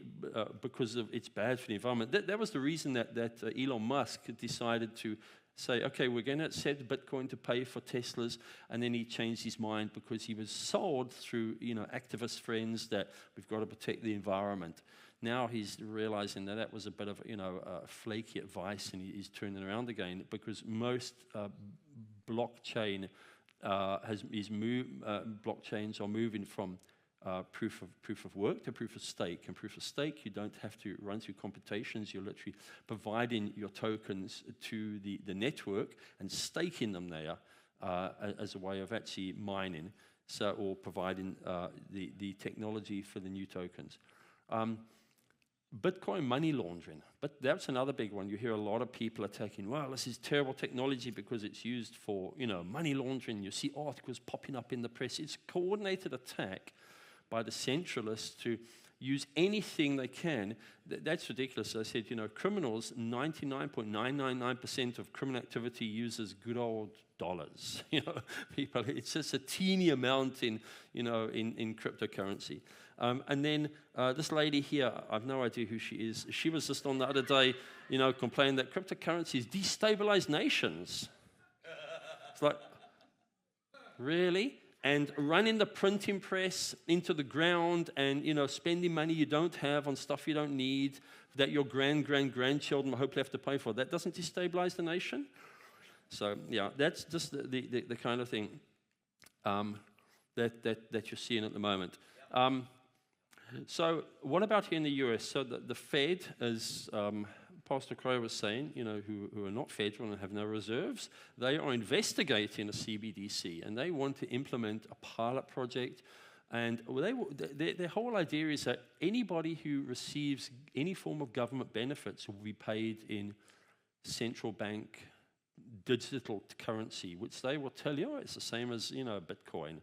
A: because it's bad for the environment, that was the reason that Elon Musk decided to say, okay, we're going to set Bitcoin to pay for Teslas, and then he changed his mind because he was sold through activist friends that we've got to protect the environment. Now he's realizing that was a bit of flaky advice, and he's turning around again because most blockchains are moving from proof of work to proof of stake. And proof of stake, you don't have to run through computations. You're literally providing your tokens to the network and staking them there as a way of actually mining, or providing the technology for the new tokens. Bitcoin money laundering, but that's another big one. You hear a lot of people attacking, well, this is terrible technology because it's used for money laundering. You see articles popping up in the press. It's a coordinated attack by the centralists to use anything they can. That's ridiculous. I said, criminals, 99.999% of criminal activity uses good old dollars. People, it's just a teeny amount in cryptocurrency. And then this lady here, I've no idea who she is. She was just on the other day, complaining that cryptocurrencies destabilize nations. It's like, really? And running the printing press into the ground and, spending money you don't have on stuff you don't need that your grandchildren will hopefully have to pay for. That doesn't destabilize the nation? So, yeah, that's just the kind of thing that you're seeing at the moment. So what about here in the US? So the Fed, as Pastor Crow was saying, who are not federal and have no reserves, they are investigating a CBDC, and they want to implement a pilot project. And their whole idea is that anybody who receives any form of government benefits will be paid in central bank digital currency, which they will tell you it's the same as Bitcoin.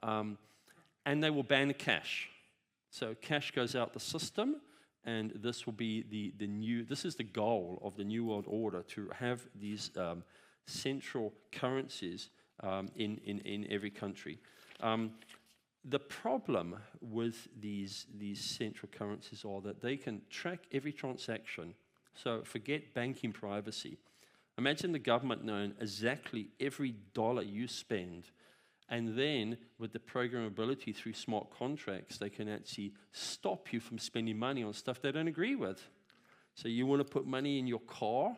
A: And they will ban cash. So cash goes out the system. And this will be this is the goal of the New World Order, to have these central currencies in every country. The problem with these central currencies are that they can track every transaction. So forget banking privacy. Imagine the government knowing exactly every dollar you spend. And then, with the programmability through smart contracts, they can actually stop you from spending money on stuff they don't agree with. So you want to put money in your car,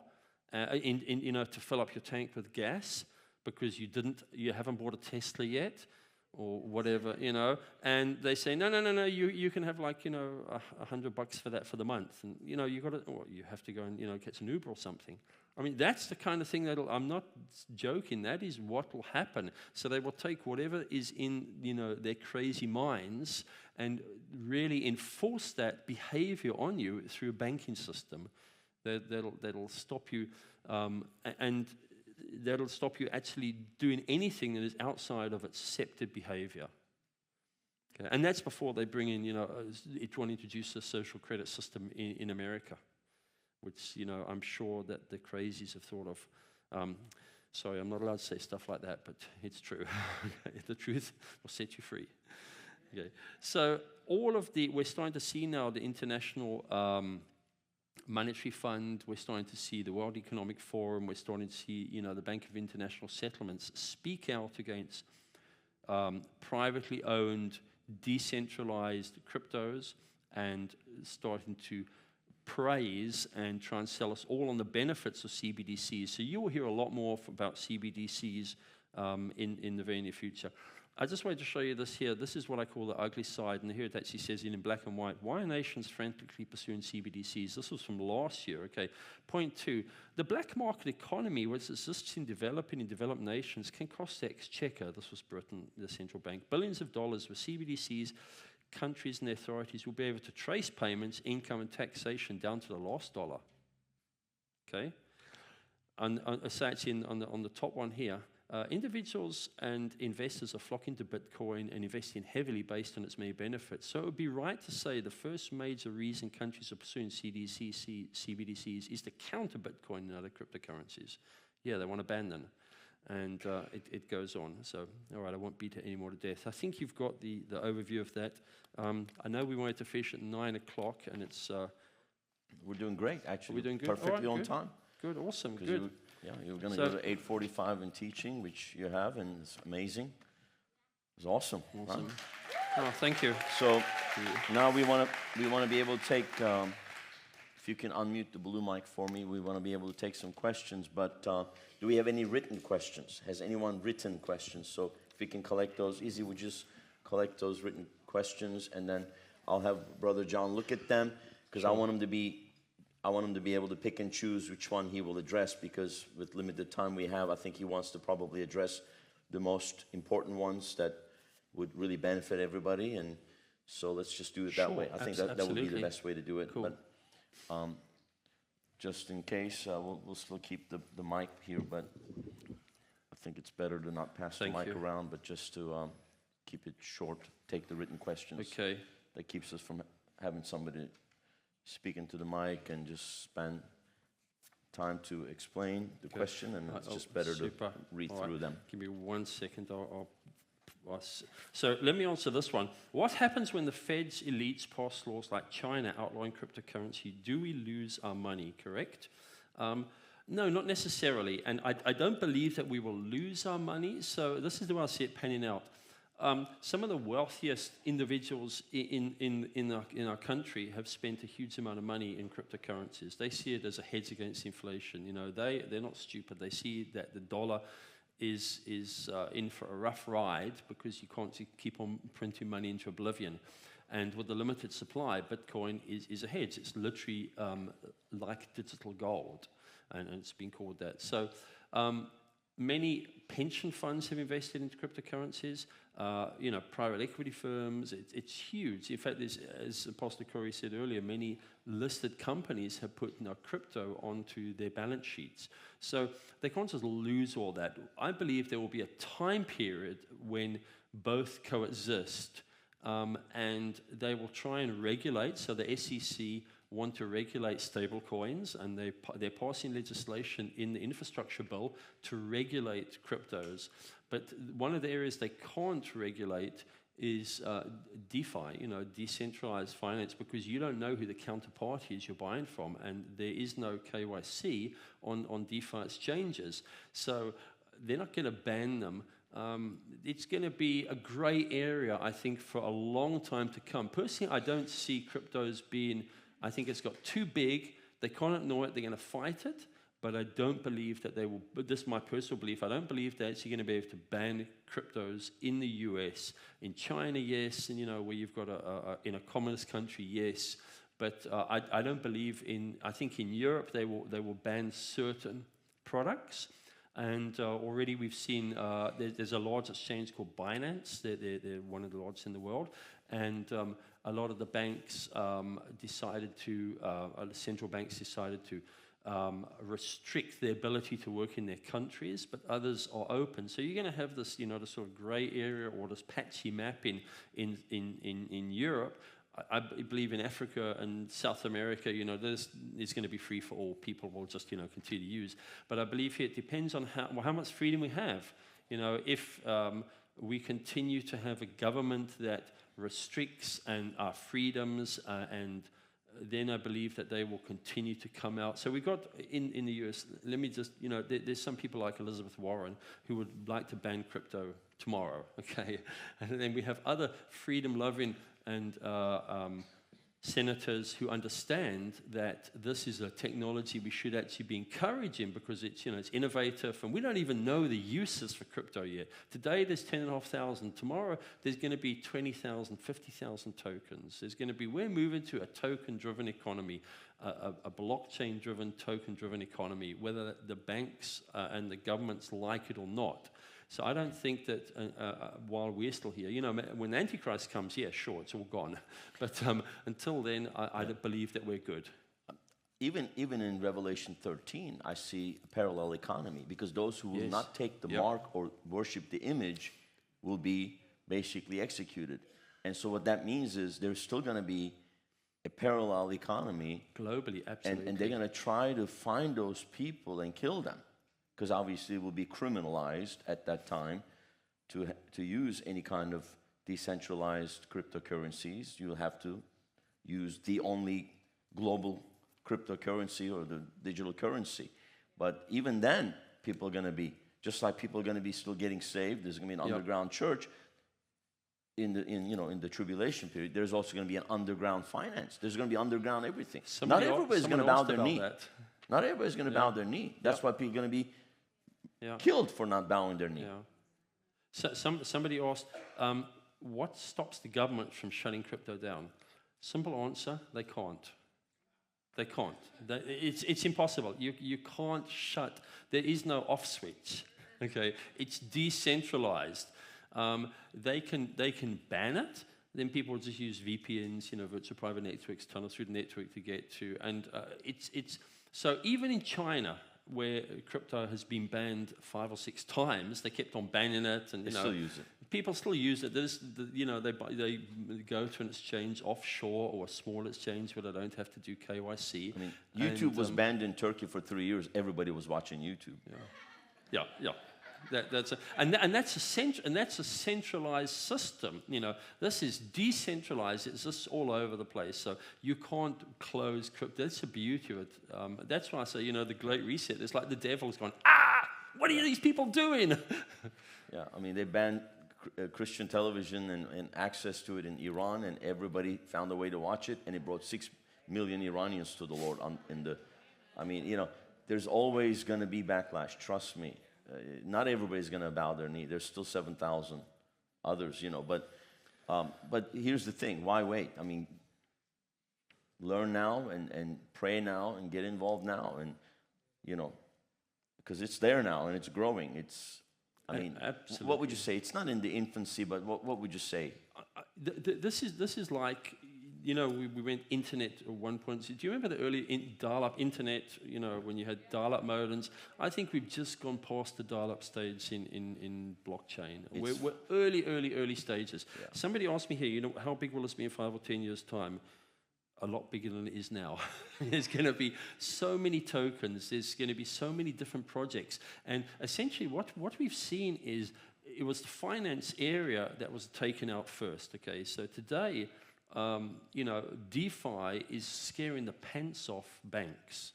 A: to fill up your tank with gas because you haven't bought a Tesla yet, or whatever, And they say, no, you can have $100 for that for the month, and you have to go and get an Uber or something. I mean, that's the kind of thing I'm not joking, that is what will happen. So they will take whatever is in, their crazy minds and really enforce that behavior on you through a banking system that'll stop you, and that'll stop you actually doing anything that is outside of accepted behavior. Okay? And that's before they bring in, it will introduce a social credit system in America, which, I'm sure that the crazies have thought of. Sorry, I'm not allowed to say stuff like that, but it's true. The truth will set you free. Okay. So we're starting to see now the International Monetary Fund, we're starting to see the World Economic Forum, we're starting to see, the Bank of International Settlements speak out against privately owned, decentralized cryptos, and starting to praise and try and sell us all on the benefits of CBDCs. So you will hear a lot more about CBDCs in the very near future. I just wanted to show you this here. This is what I call the ugly side, and here it actually says in black and white, why are nations frantically pursuing CBDCs? This was from last year, okay. Point 2, the black market economy, which exists in developed nations, can cost the exchequer, this was Britain, the central bank, billions of dollars. With CBDCs, countries and authorities will be able to trace payments, income, and taxation down to the last dollar. Okay? And so actually on the top one here, individuals and investors are flocking to Bitcoin and investing heavily based on its many benefits. So it would be right to say the first major reason countries are pursuing CBDCs is to counter Bitcoin and other cryptocurrencies. Yeah, they want to ban them. And it goes on. So, all right, I won't beat it any more to death. I think you've got the overview of that. I know we wanted to finish at 9 o'clock, and it's...
B: We're doing great, actually.
A: We're doing good?
B: Perfectly
A: All right,
B: on time.
A: Good, awesome, good.
B: You were going to go to 8:45 in teaching, which you have, and it's amazing. It's awesome.
A: Awesome.
B: Right?
A: Oh, thank you.
B: So now we want to be able to take... if you can unmute the blue mic for me, we want to be able to take some questions. But do we have any written questions? Has anyone written questions? So if we can collect those, Izzy would just collect those written questions, and then I'll have Brother John look at them, because sure. I want him to be able to pick and choose which one he will address, because with limited time we have, I think he wants to probably address the most important ones that would really benefit everybody. And so let's just do it that way. I think that would be the best way to do it.
A: Cool.
B: But just in case, we'll still keep the mic here, but I think it's better to not pass the mic around, but just to keep it short, take the written questions.
A: Okay.
B: That keeps us from having somebody speak into the mic and just spend time to explain the question, and it's just better to read through them.
A: Give me 1 second. So let me answer this one. What happens when the Fed's elites pass laws like China outlawing cryptocurrency? Do we lose our money, correct? No, not necessarily. And I don't believe that we will lose our money. So this is the way I see it panning out. Some of the wealthiest individuals in our country have spent a huge amount of money in cryptocurrencies. They see it as a hedge against inflation. You know, they're not stupid. They see that the dollar is in for a rough ride because you can't keep on printing money into oblivion. And with the limited supply, Bitcoin is a hedge. It's literally like digital gold, and it's been called that. So many pension funds have invested into cryptocurrencies. You know, private equity firms. It's huge. In fact, as Apostle Corey said earlier, many listed companies have put crypto onto their balance sheets. So they can't just lose all that. I believe there will be a time period when both coexist. And they will try and regulate. So the SEC want to regulate stable coins, and they're passing legislation in the infrastructure bill to regulate cryptos. But one of the areas they can't regulate is DeFi, you know, decentralized finance, because you don't know who the counterparty is you're buying from, and there is no KYC on DeFi exchanges. So they're not going to ban them. It's going to be a gray area, I think, for a long time to come. Personally, I don't see cryptos being, I think it's got too big. They can't ignore it. They're going to fight it. But I don't believe that they will, but this is my personal belief, I don't believe they're actually going to be able to ban cryptos in the US. In China, yes, and you know, where you've got in a communist country, yes. But I don't believe I think in Europe they will ban certain products. And already we've seen there's a large exchange called Binance. They're one of the largest in the world. And a lot of the banks decided to, the central banks decided to restrict their ability to work in their countries, but others are open. So you're going to have this, you know, this sort of gray area or this patchy map in Europe. I believe in Africa and South America, you know, there's going to be free for all. People will just, you know, continue to use. But I believe here it depends on how much freedom we have. You know, if we continue to have a government that restricts our freedoms, and then I believe that they will continue to come out. So we got in the US, let me just, you know, there's some people like Elizabeth Warren who would like to ban crypto tomorrow, okay? And then we have other freedom-loving and senators who understand that this is a technology we should actually be encouraging because it's, you know, it's innovative, and we don't even know the uses for crypto yet. Today there's 10,500. Tomorrow there's going to be 20,000, 50,000 tokens. We're moving to a token-driven economy, a blockchain-driven, token-driven economy, whether the banks and the governments like it or not. So I don't think that while we're still here, you know, when the Antichrist comes, yeah, sure, it's all gone. But until then, I don't believe that we're good.
B: Even in Revelation 13, I see a parallel economy, because those who will not take the mark or worship the image will be basically executed. And so what that means is there's still going to be a parallel economy.
A: Globally, absolutely.
B: And they're going to try to find those people and kill them, because obviously it will be criminalized at that time to use any kind of decentralized cryptocurrencies. You'll have to use the only global cryptocurrency or the digital currency. But even then, people are going to be, just like people are going to be still getting saved, there's going to be an underground church in the tribulation period. There's also going to be an underground finance. There's going to be underground everything. Not everybody's going to bow their knee. Not everybody's going to bow their knee. That's why people are going to be killed for not bowing their knee.
A: So somebody asked, what stops the government from shutting crypto down? Simple answer, they can't. They can't. It's impossible. You can't shut. There is no off switch. Okay, it's decentralized. They can ban it. Then people just use VPNs, you know, virtual private networks, tunnel through the network to get to. And it's so even in China, where crypto has been banned 5 or 6 times, they kept on banning it, and
B: they still use it.
A: People still use it. You know, they go to an exchange offshore or a small exchange where they don't have to do KYC.
B: I mean, YouTube was banned in Turkey for 3 years. Everybody was watching YouTube.
A: And that's a centralized system. You know, this is decentralized. It's just all over the place. So you can't close crypto. That's the beauty of it. That's why I say, you know, the Great Reset. It's like the devil's gone. What are these people doing?
B: Yeah, I mean, they banned Christian television and access to it in Iran, and everybody found a way to watch it, and it brought 6 million Iranians to the Lord. I mean, you know, there's always going to be backlash. Trust me. Not everybody's going to bow their knee. There's still 7,000 others, you know. But here's the thing. Why wait? I mean, learn now and pray now and get involved now, and you know, because it's there now and it's growing. I mean,
A: absolutely.
B: What would you say? It's not in the infancy, but what would you say?
A: This is like, you know, we went internet at one point. Do you remember the early dial-up internet, you know, when you had dial-up modems? I think we've just gone past the dial-up stage in blockchain. We're early stages. Yeah. Somebody asked me here, you know, how big will this be in 5 or 10 years' time? A lot bigger than it is now. There's going to be so many tokens. There's going to be so many different projects. And essentially what we've seen is it was the finance area that was taken out first. Okay, so today, you know, DeFi is scaring the pants off banks.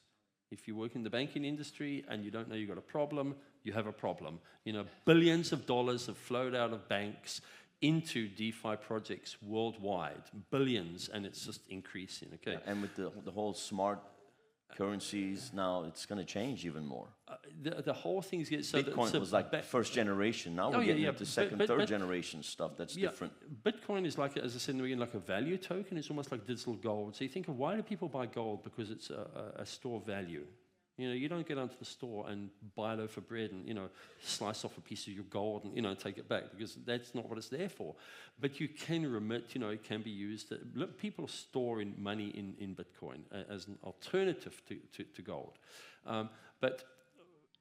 A: If you work in the banking industry and you don't know you've got a problem, you have a problem. You know, billions of dollars have flowed out of banks into DeFi projects worldwide, billions, and it's just increasing, okay?
B: Yeah, and with the whole smart currencies now, it's going to change even more.
A: The whole thing's getting... So
B: Bitcoin was like first generation. Now we're getting into second, third generation stuff that's different.
A: Bitcoin is like, as I said in the beginning, like a value token. It's almost like digital gold. So you think of why do people buy gold? Because it's a store of value. You know, you don't get onto the store and buy a loaf of bread and, you know, slice off a piece of your gold and, you know, take it back, because that's not what it's there for. But you can remit, you know, it can be used. Look, people are storing money in Bitcoin as an alternative to gold. But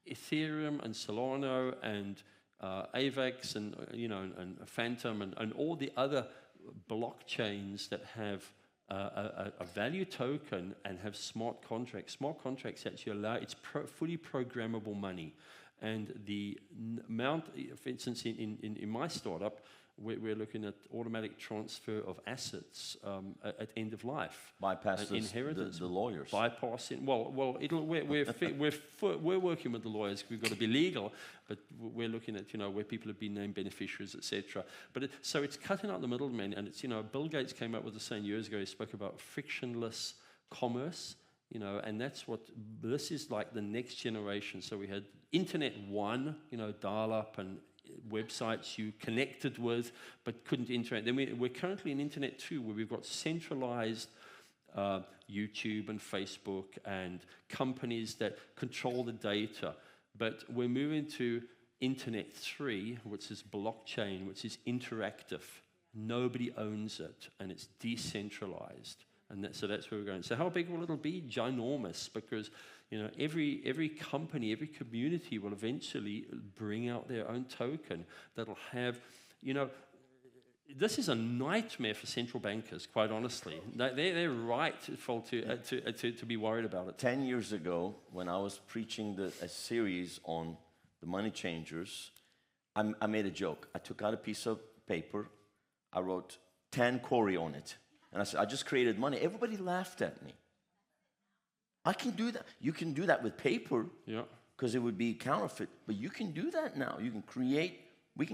A: Ethereum and Solana and AVAX and, you know, and Phantom and all the other blockchains that have a value token and have smart contracts. Smart contracts actually allow, it's fully programmable money. And the amount, for instance, in my startup, we're looking at automatic transfer of assets at end of life.
B: Bypass
A: inheritance.
B: The lawyers.
A: Bypassing. Well, we're working with the lawyers. We've got to be legal, but we're looking at, you know, where people have been named beneficiaries, etc. But so it's cutting out the middlemen, and it's, you know, Bill Gates came up with the saying years ago. He spoke about frictionless commerce. You know, and that's what this is like, the next generation. So we had Internet 1, you know, dial-up and websites you connected with but couldn't interact. Then we're currently in Internet 2, where we've got centralized YouTube and Facebook and companies that control the data. But we're moving to Internet 3, which is blockchain, which is interactive. Nobody owns it, and it's decentralized. And so that's where we're going. So how big will it be? Ginormous, because, you know, every company, every community will eventually bring out their own token that'll have, you know, this is a nightmare for central bankers, quite honestly. They're right to be worried about it.
B: 10 years ago, when I was preaching a series on the money changers, I made a joke. I took out a piece of paper, I wrote 10 Corey on it. And I said, I just created money. Everybody laughed at me. I can do that. You can do that with paper,
A: yeah,
B: because it would be counterfeit. But you can do that now. We can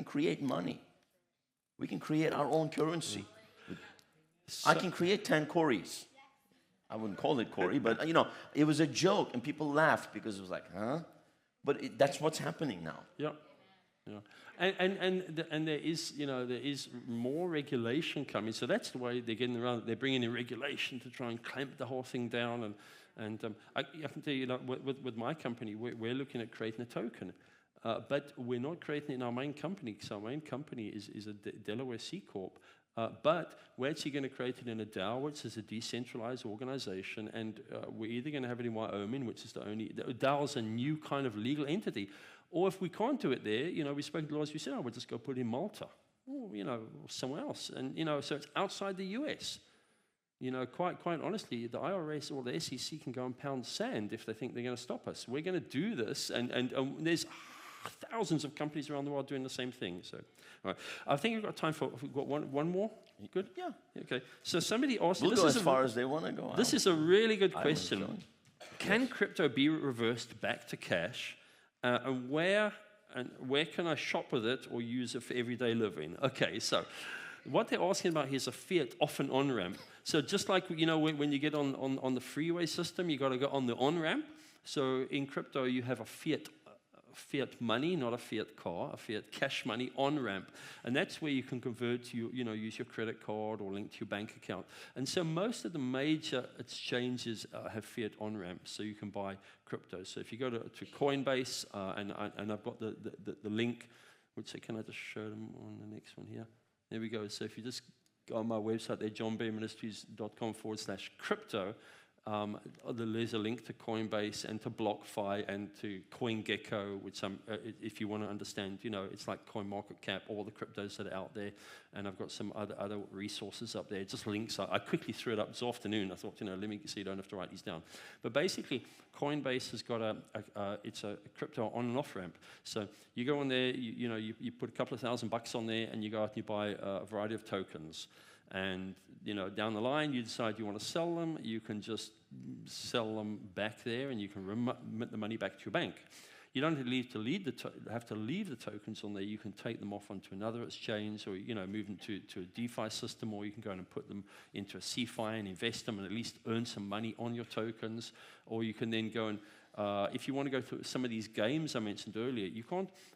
B: create money. We can create our own currency. So, I can create 10 Corys. I wouldn't call it Corey, but, you know, it was a joke, and people laughed because it was like, huh? But that's what's happening now.
A: Yeah. Yeah. And there is, you know, there is more regulation coming. So that's the way they're getting around. They're bringing in regulation to try and clamp the whole thing down. And I can tell you, with my company, we're looking at creating a token. But we're not creating it in our main company, because our main company is a Delaware C Corp. But we're actually going to create it in a DAO, which is a decentralized organization. And we're either going to have it in Wyoming, which is the DAO is a new kind of legal entity. Or if we can't do it there, you know, we spoke to the lawyers, we said, oh, we'll just go put it in Malta, or, you know, somewhere else. And, you know, so it's outside the US. You know, quite honestly, the IRS or the SEC can go and pound sand if they think they're going to stop us. We're going to do this, and there's thousands of companies around the world doing the same thing. So, all right. I think we've got time for we've got one more. You good?
B: Yeah.
A: Okay. So somebody asked.
B: We'll go as far as they want to go.
A: This is a really good question. Can crypto be reversed back to cash? And where can I shop with it or use it for everyday living? Okay, so what they're asking about here is a fiat off and on ramp. So just like, you know, when you get on the freeway system, you got to go on the on ramp. So in crypto, you have a fiat money, not a fiat car, a fiat cash money on ramp. And that's where you can convert to, use your credit card or link to your bank account. And so most of the major exchanges have fiat on ramps, so you can buy crypto. So if you go to Coinbase, and I've got the link, which can I just show them on the next one here? There we go. So if you just go on my website there, johnbearministries.com/crypto, there's a link to Coinbase and to BlockFi and to CoinGecko, which if you want to understand, it's like CoinMarketCap, all the cryptos that are out there, and I've got some other resources up there. Just links. I quickly threw it up this afternoon. I thought, let me so you don't have to write these down. But basically, Coinbase has got it's a crypto on and off ramp. So you go on there, you put a couple of $1,000 on there, and you go out and you buy a variety of tokens. And, down the line, you decide you want to sell them, you can just sell them back there, and you can remit the money back to your bank. You don't have to leave the tokens on there. You can take them off onto another exchange, or, move them to a DeFi system, or you can go and put them into a CeFi and invest them and at least earn some money on your tokens. Or you can then go and if you want to go to some of these games I mentioned earlier,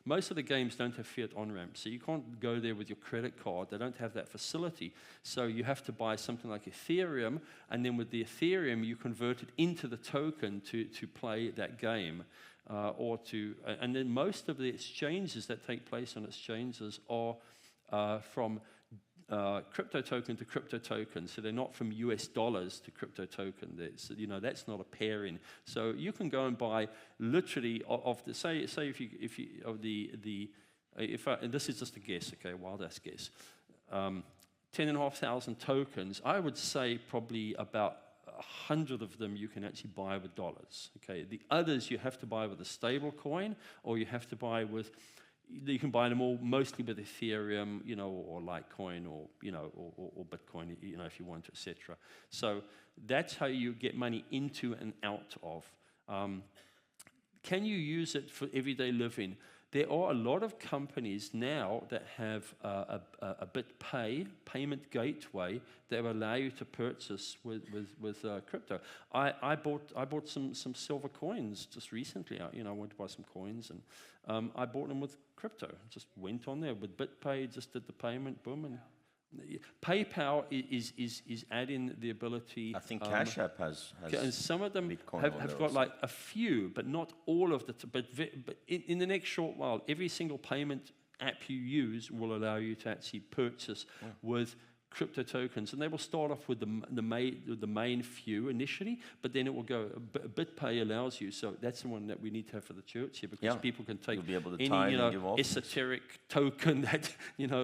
A: most of the games don't have fiat on-ramps, so you can't go there with your credit card. They don't have that facility. So you have to buy something like Ethereum, and then with the Ethereum, you convert it into the token to play that game. And then most of the exchanges that take place on exchanges are from crypto token to crypto token, so they're not from US dollars to crypto token. That's not a pairing. So you can go and buy literally and this is just a guess, okay, wild ass guess, 10,500 tokens. I would say probably about 100 of them you can actually buy with dollars. Okay, the others you have to buy with a stable coin, or you have to buy with. You can buy them all mostly with Ethereum, or Litecoin, or Bitcoin, if you want to, etc. So that's how you get money into and out of. Can you use it for everyday living? There are a lot of companies now that have a BitPay payment gateway that will allow you to purchase with crypto. I bought some silver coins just recently. I wanted to buy some coins, and I bought them with crypto. Just went on there with BitPay, just did the payment, boom, and PayPal is adding the ability.
B: I think Cash App has
A: and some of them have got like a few, but not all of the. But in the next short while, every single payment app you use will allow you to actually purchase with crypto tokens, and they will start off with the main few initially, but then it will go. BitPay allows you, so that's the one that we need to have for the church here, because people can take any esoteric token that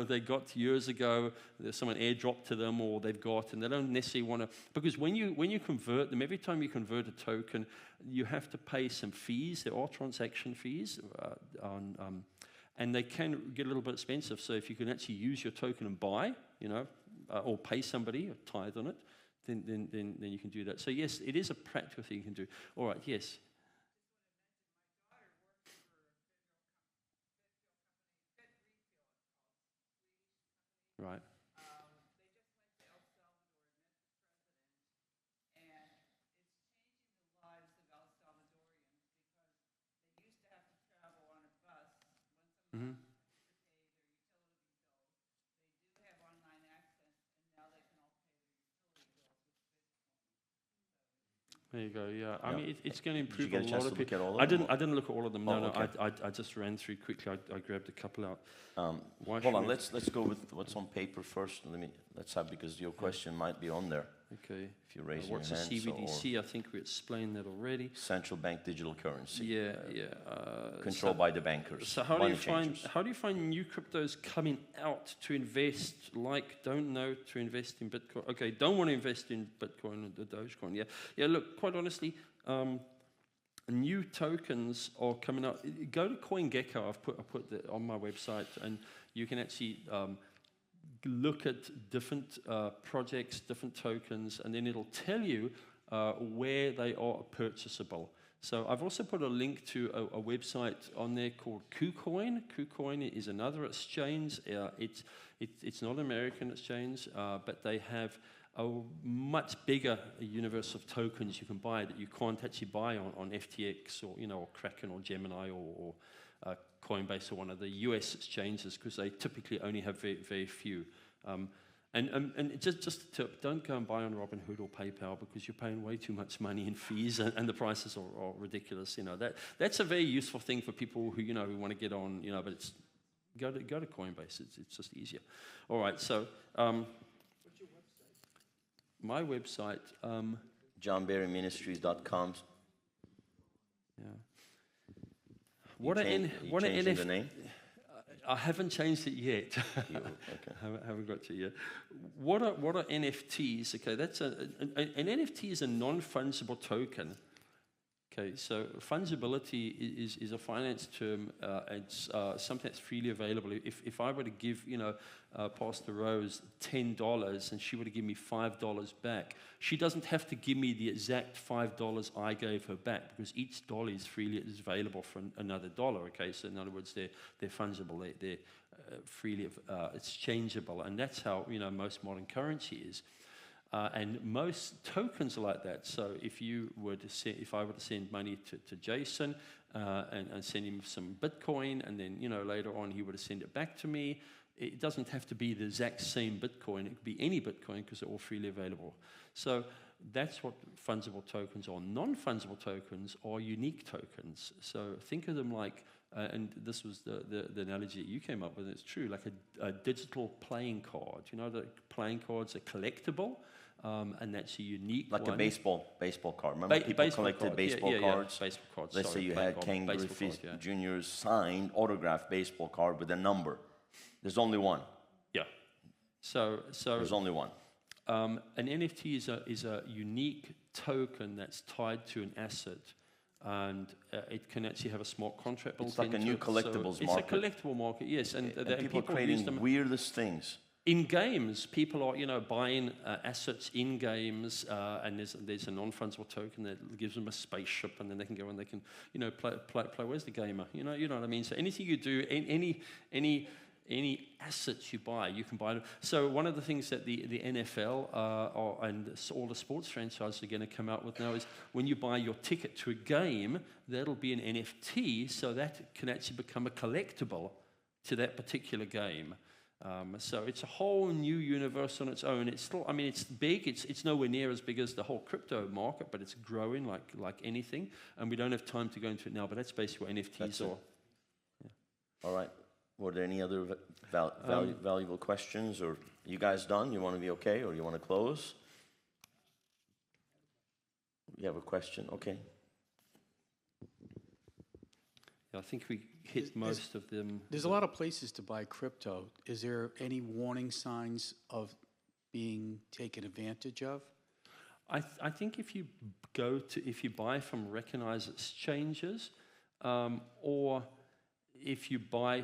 A: they got years ago, there's someone airdropped to them, or they've got, and they don't necessarily want to, because when you convert them, every time you convert a token, you have to pay some fees. There are transaction fees and they can get a little bit expensive. So if you can actually use your token and buy, or pay somebody a tithe on it, then you can do that. So yes, it is a practical thing you can do. All right, yes. Right. Mm-hmm. There you go. Yeah, I mean, it's going to improve a lot of people. I didn't look at all of them. No, I just ran through quickly. I grabbed a couple out.
B: Hold on. Let's go with what's on paper first. Let's have, because your question might be on there.
A: Okay.
B: If you raise
A: your hand. What's a CBDC? I think we explained that already.
B: Central bank digital currency.
A: Yeah.
B: Controlled by the bankers.
A: So how do you find new cryptos coming out to invest? Like, don't know to invest in Bitcoin. Okay, don't want to invest in Bitcoin and the Dogecoin. Yeah. Look, quite honestly, new tokens are coming out. Go to CoinGecko. I put that on my website, and you can actually look at different projects, different tokens, and then it'll tell you where they are purchasable. So I've also put a link to a website on there called KuCoin. KuCoin is another exchange. It's not an American exchange, but they have a much bigger universe of tokens you can buy that you can't actually buy on FTX or or Kraken or Gemini or Coinbase or one of the US exchanges, because they typically only have very, very few. And just a tip, don't go and buy on Robinhood or PayPal, because you're paying way too much money in fees, and the prices are ridiculous. That's a very useful thing for people who who want to get on. But it's go to Coinbase. It's just easier. All right. So what's your website? My website.
B: JohnBerryMinistries.com.
A: Yeah.
B: What an NFT? The name?
A: I haven't changed it yet.
B: Okay.
A: haven't got to it yet. What are NFTs? Okay, that's an NFT is a non-fungible token. Okay, so fungibility is a finance term. It's something that's freely available. If I were to give Pastor Rose $10 and she were to give me $5 back, she doesn't have to give me the exact $5 I gave her back, because each dollar is available for another dollar. Okay, so in other words, they're fungible. They're freely exchangeable, and that's how most modern currency is. And most tokens are like that. So if I were to send money to Jason and send him some Bitcoin, and then later on he were to send it back to me, it doesn't have to be the exact same Bitcoin. It could be any Bitcoin, because they're all freely available. So that's what fungible tokens are. Non-fungible tokens are unique tokens. So think of them like, and this was the analogy you came up with, it's true, like a digital playing card. The playing cards are collectible, and that's a unique
B: like
A: one.
B: a baseball card. Remember people collected baseball cards?
A: Yeah, baseball cards.
B: Let's say you had Ken Griffey Jr.'s signed, autographed baseball card with a number. There's only one.
A: Yeah. So
B: there's only one.
A: An NFT is a unique token that's tied to an asset, and it can actually have a smart contract built into it.
B: It's like a new collectibles market.
A: It's a collectible market, yes. And
B: people are creating weirdest things.
A: In games, people are buying assets in games, and there's a non-fungible token that gives them a spaceship, and then they can go and they can play. Where's the gamer? You know what I mean. So anything you do, any assets you buy, you can buy them. So one of the things that the NFL and all the sports franchises are going to come out with now is when you buy your ticket to a game, that'll be an NFT, so that can actually become a collectible to that particular game. So it's a whole new universe on its own. It's still, it's big. It's nowhere near as big as the whole crypto market, but it's growing like anything. And we don't have time to go into it now, but that's basically what NFTs are. Yeah.
B: All right. Were there any other valuable questions, or you guys done? You want to be okay, or you want to close? You have a question? Okay.
A: I think we hit most of them.
C: There's a lot of places to buy crypto. Is there any warning signs of being taken advantage of?
A: I think if you buy from recognized exchanges, or if you buy,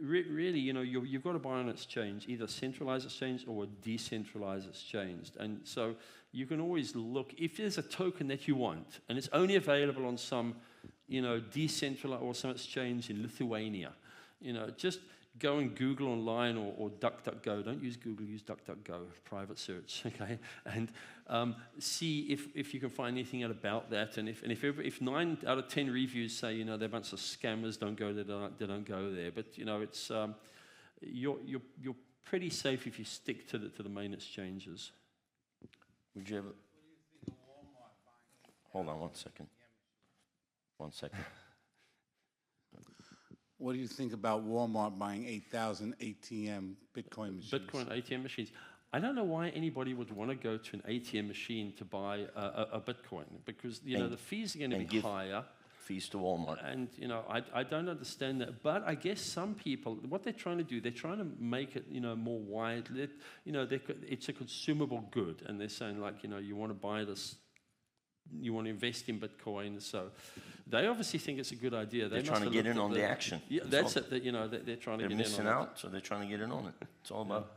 A: really, you've got to buy on an exchange, either centralized exchange or a decentralized exchange. And so you can always look, if there's a token that you want, and it's only available on some decentralized or some exchange in Lithuania, just go and Google online or DuckDuckGo. Don't use Google, use DuckDuckGo, private search, okay? And see if you can find anything out about that. And if 9 out of 10 reviews say, they're a bunch of scammers, don't go there, they don't go there. But it's you're pretty safe if you stick to the main exchanges.
B: Would you ever? Hold on 1 second. 1 second.
D: What do you think about Walmart buying 8,000 ATM Bitcoin machines?
A: Bitcoin ATM machines. I don't know why anybody would want to go to an ATM machine to buy a Bitcoin, because the fees are going to be higher.
B: Fees to Walmart.
A: And I don't understand that. But I guess some people, what they're trying to do, they're trying to make it more widely. It's a consumable good, and they're saying you want to buy this you want to invest in Bitcoin. So they obviously think it's a good idea.
B: They're trying to get in on the action.
A: Yeah, that's it. That, you know, they're trying to get in on it.
B: They're missing out, so they're trying to get in on it. It's all about.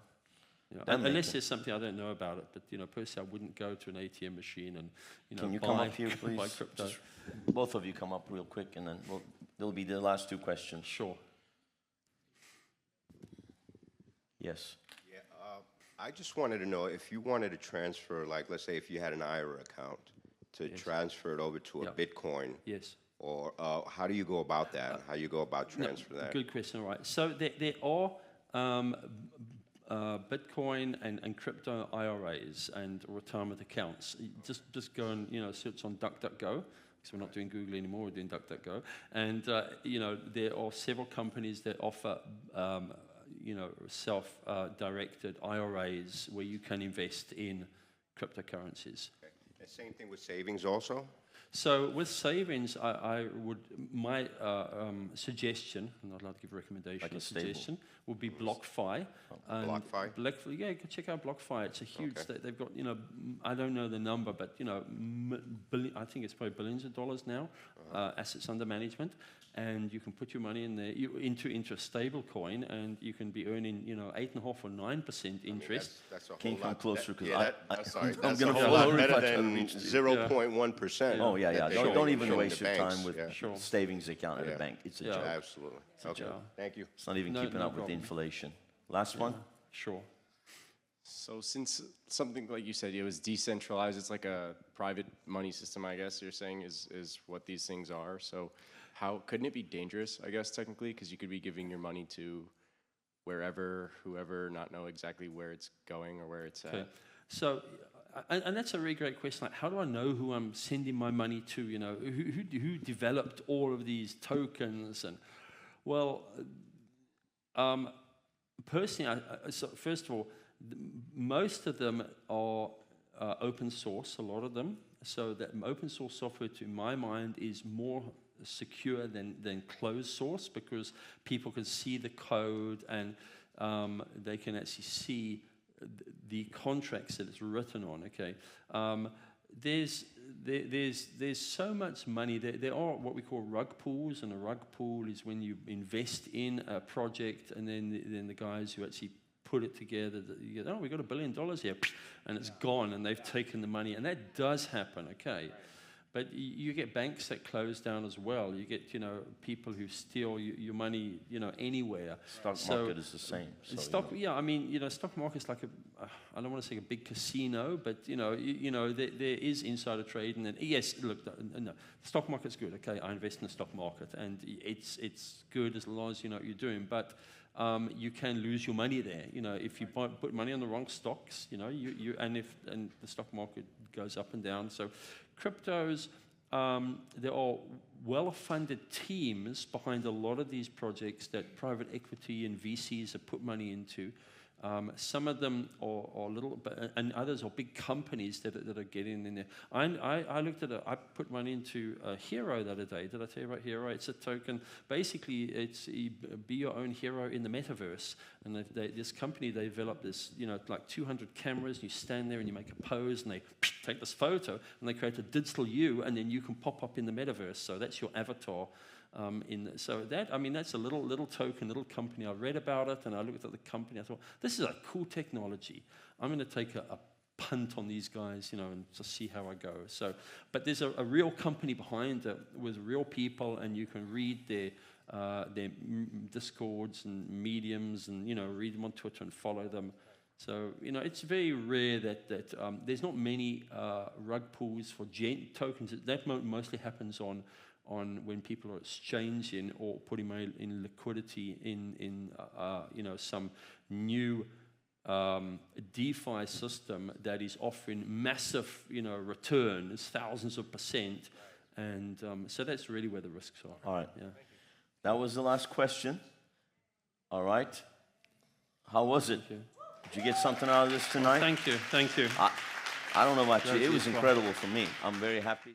A: Yeah. Unless there's something I don't know about it, but you know, personally, I wouldn't go to an ATM machine and
B: Can you
A: buy,
B: come up here, please?
A: buy crypto.
B: Just both of you come up real quick, and then there'll be the last two questions.
A: Sure.
B: Yes.
E: Yeah, I just wanted to know if you wanted to transfer, like, let's say if you had an IRA account, to transfer it over to a Bitcoin.
A: Yes.
E: Or how do you go about that? How do you go about transferring that?
A: Good question. All right. So there are Bitcoin and crypto IRAs and retirement accounts. Just go and search on DuckDuckGo, because we're not doing Google anymore. We're doing DuckDuckGo, and there are several companies that offer self-directed IRAs where you can invest in cryptocurrencies.
E: Okay. And same thing with savings also?
A: So with savings, my suggestion, I'm not allowed to give a recommendation,
B: Like a
A: suggestion, would be BlockFi.
E: BlockFi?
A: Yeah, you can check out BlockFi. It's a huge, they've got, I don't know the number, but, I think it's probably billions of dollars now, assets under management. And you can put your money in there into a stable coin, and you can be earning 8.5% or 9% interest.
E: That's a whole
B: Can you come
E: lot.
B: closer? Because
E: I'm
B: I'm
E: going
B: going
E: to
B: to
E: a lot
B: fall
E: better
B: over
E: than 0.1%.
B: Oh, yeah, yeah. Don't even waste your time with
A: Sure.
B: savings account at a bank. It's a joke.
E: Absolutely. Okay. Thank you.
B: It's not even keeping up with the inflation. Last one?
A: Sure.
F: So since something like you said, it was decentralized, it's like a private money system, I guess you're saying is what these things are. So couldn't it be dangerous, I guess, technically? Because you could be giving your money to whoever, not know exactly where it's going or where it's at.
A: So, and that's a really great question. Like, how do I know who I'm sending my money to? Who developed all of these tokens? And well, personally, so first of all, most of them are open source. A lot of them. So that open source software, to my mind, is more secure than closed source, because people can see the code and they can actually see the contracts that it's written on. Okay, there's so much money. There are what we call rug pools, and a rug pool is when you invest in a project, and then the guys who actually put it together, you go, oh, we've got $1 billion here, and it's gone, and they've taken the money, and that does happen. Okay. But you get banks that close down as well. You get, people who steal your money, anywhere.
B: Stock market is the same. So,
A: I mean, stock market's like I don't want to say a big casino, but there is insider trading. And yes, look, no, the stock market's good. Okay, I invest in the stock market, and it's good as long as you know what you're doing. But you can lose your money there. If you put money on the wrong stocks, and the stock market goes up and down. So cryptos, there are well-funded teams behind a lot of these projects that private equity and VCs have put money into. Some of them are little, and others are big companies that are getting in there. I looked at I put money into Hero the other day. Did I tell you about Hero? It's a token. Basically, it's be your own hero in the metaverse. And this company, they developed this, like 200 cameras, and you stand there and you make a pose, and they take this photo, and they create a digital you, and then you can pop up in the metaverse. So that's your avatar. That's a little token, little company. I read about it, and I looked at the company. I thought, this is a cool technology. I'm going to take a punt on these guys, and just see how I go. So, but there's a real company behind it with real people, and you can read their discords and mediums, and read them on Twitter and follow them. So it's very rare that there's not many rug pools for tokens. That mostly happens on when people are exchanging or putting money in liquidity in some new DeFi system that is offering massive returns, thousands of %, and so that's really where the risks are.
B: All right.
A: Yeah.
B: That was the last question. All right. How was it? Did you get something out of this tonight?
A: Thank you.
B: I don't know about you. It was incredible for me. I'm very happy.